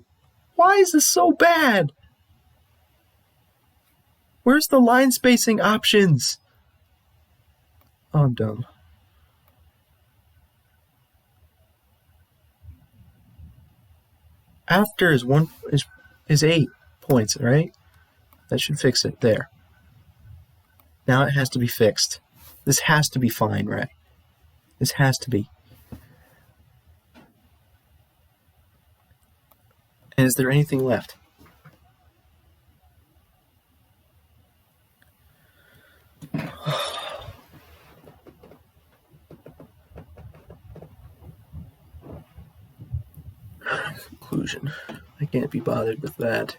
Why is this so bad? Where's the line spacing options? Oh, I'm dumb. After is 8 points, right? That should fix it there. Now it has to be fixed. This has to be fine, right? This has to be. And is there anything left? Conclusion. I can't be bothered with that.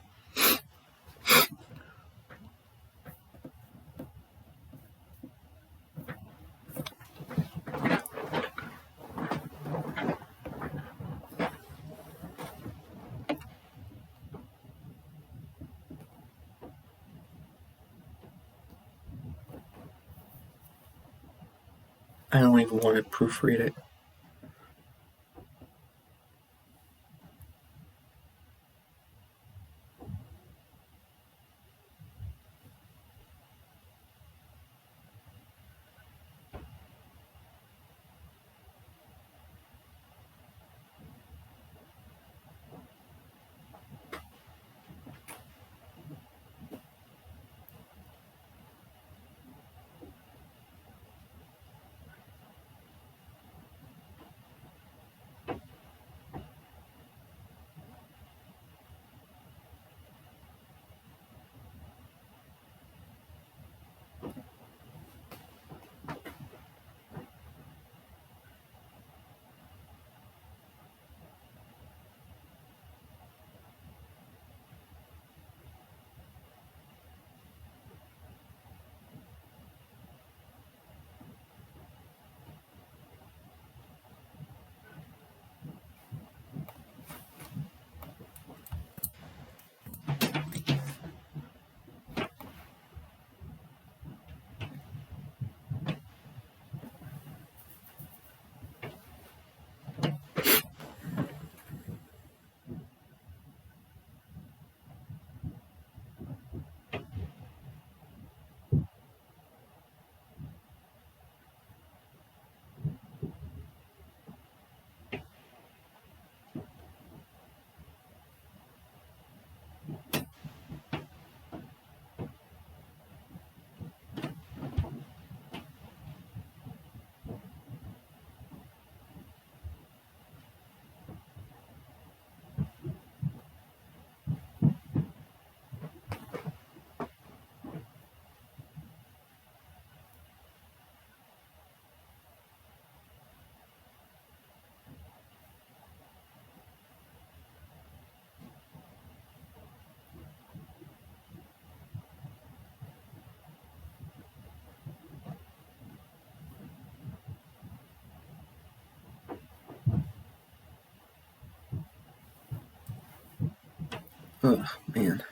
I don't even want to proofread it. Oh, man.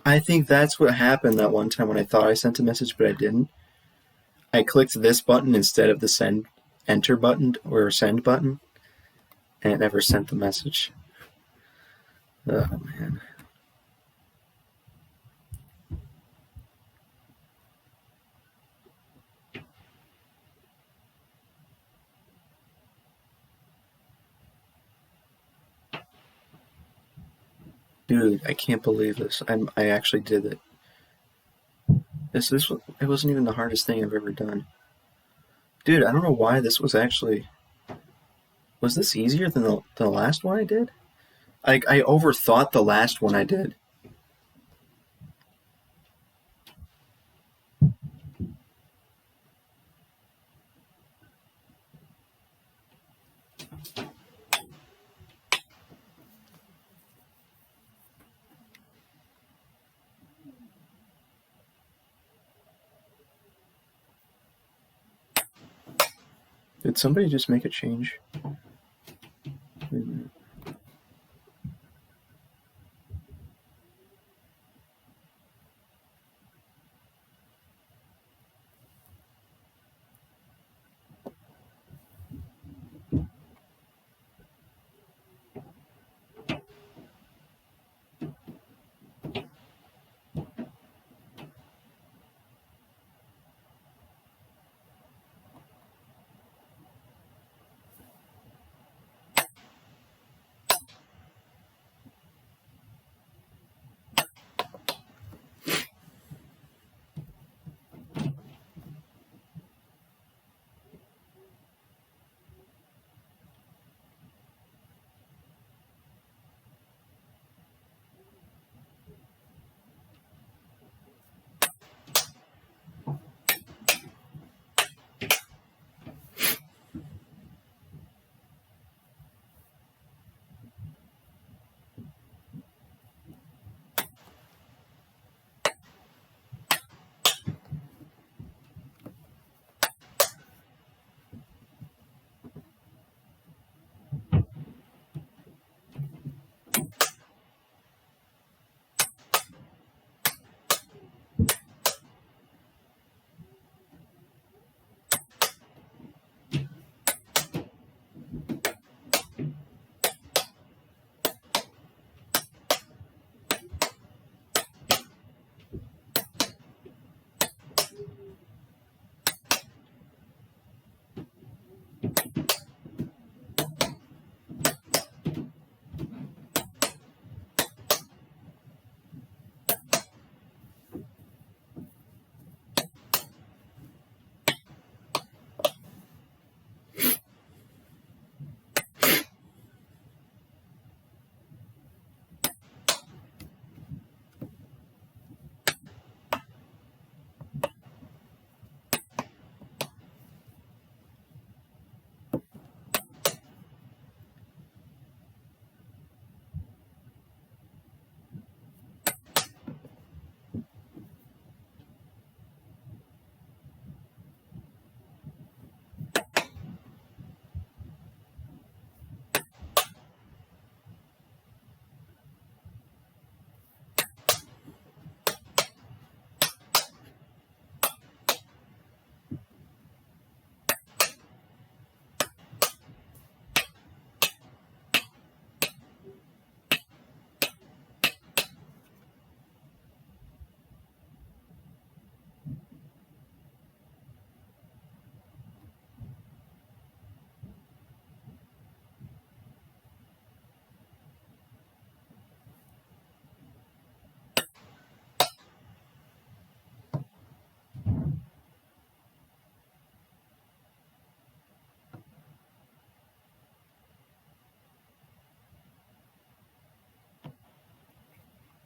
I think that's what happened that one time when I thought I sent a message, but I didn't. I clicked this button instead of the send enter button or send button, and it never sent the message. Oh, man. Dude, I can't believe this. I actually did it. It wasn't even the hardest thing I've ever done. Dude, I don't know why this was actually. Was this easier than the last one I did? I overthought the last one I did. Did somebody just make a change? Wait a minute.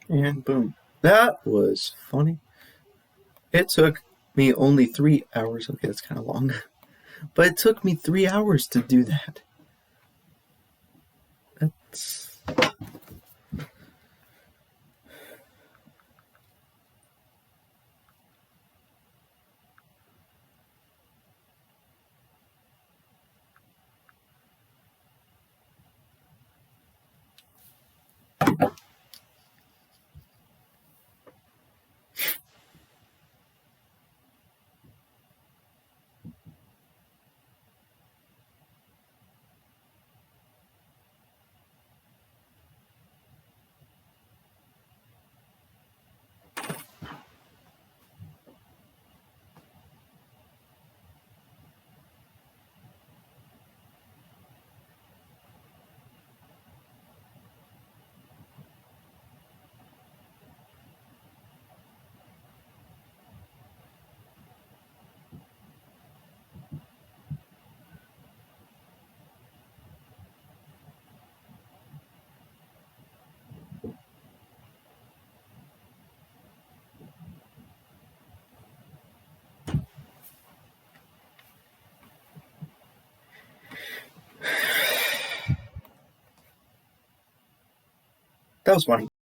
And boom. That was funny. It took me only 3 hours. Okay, that's kind of long. But it took me 3 hours to do that. That's. That was funny.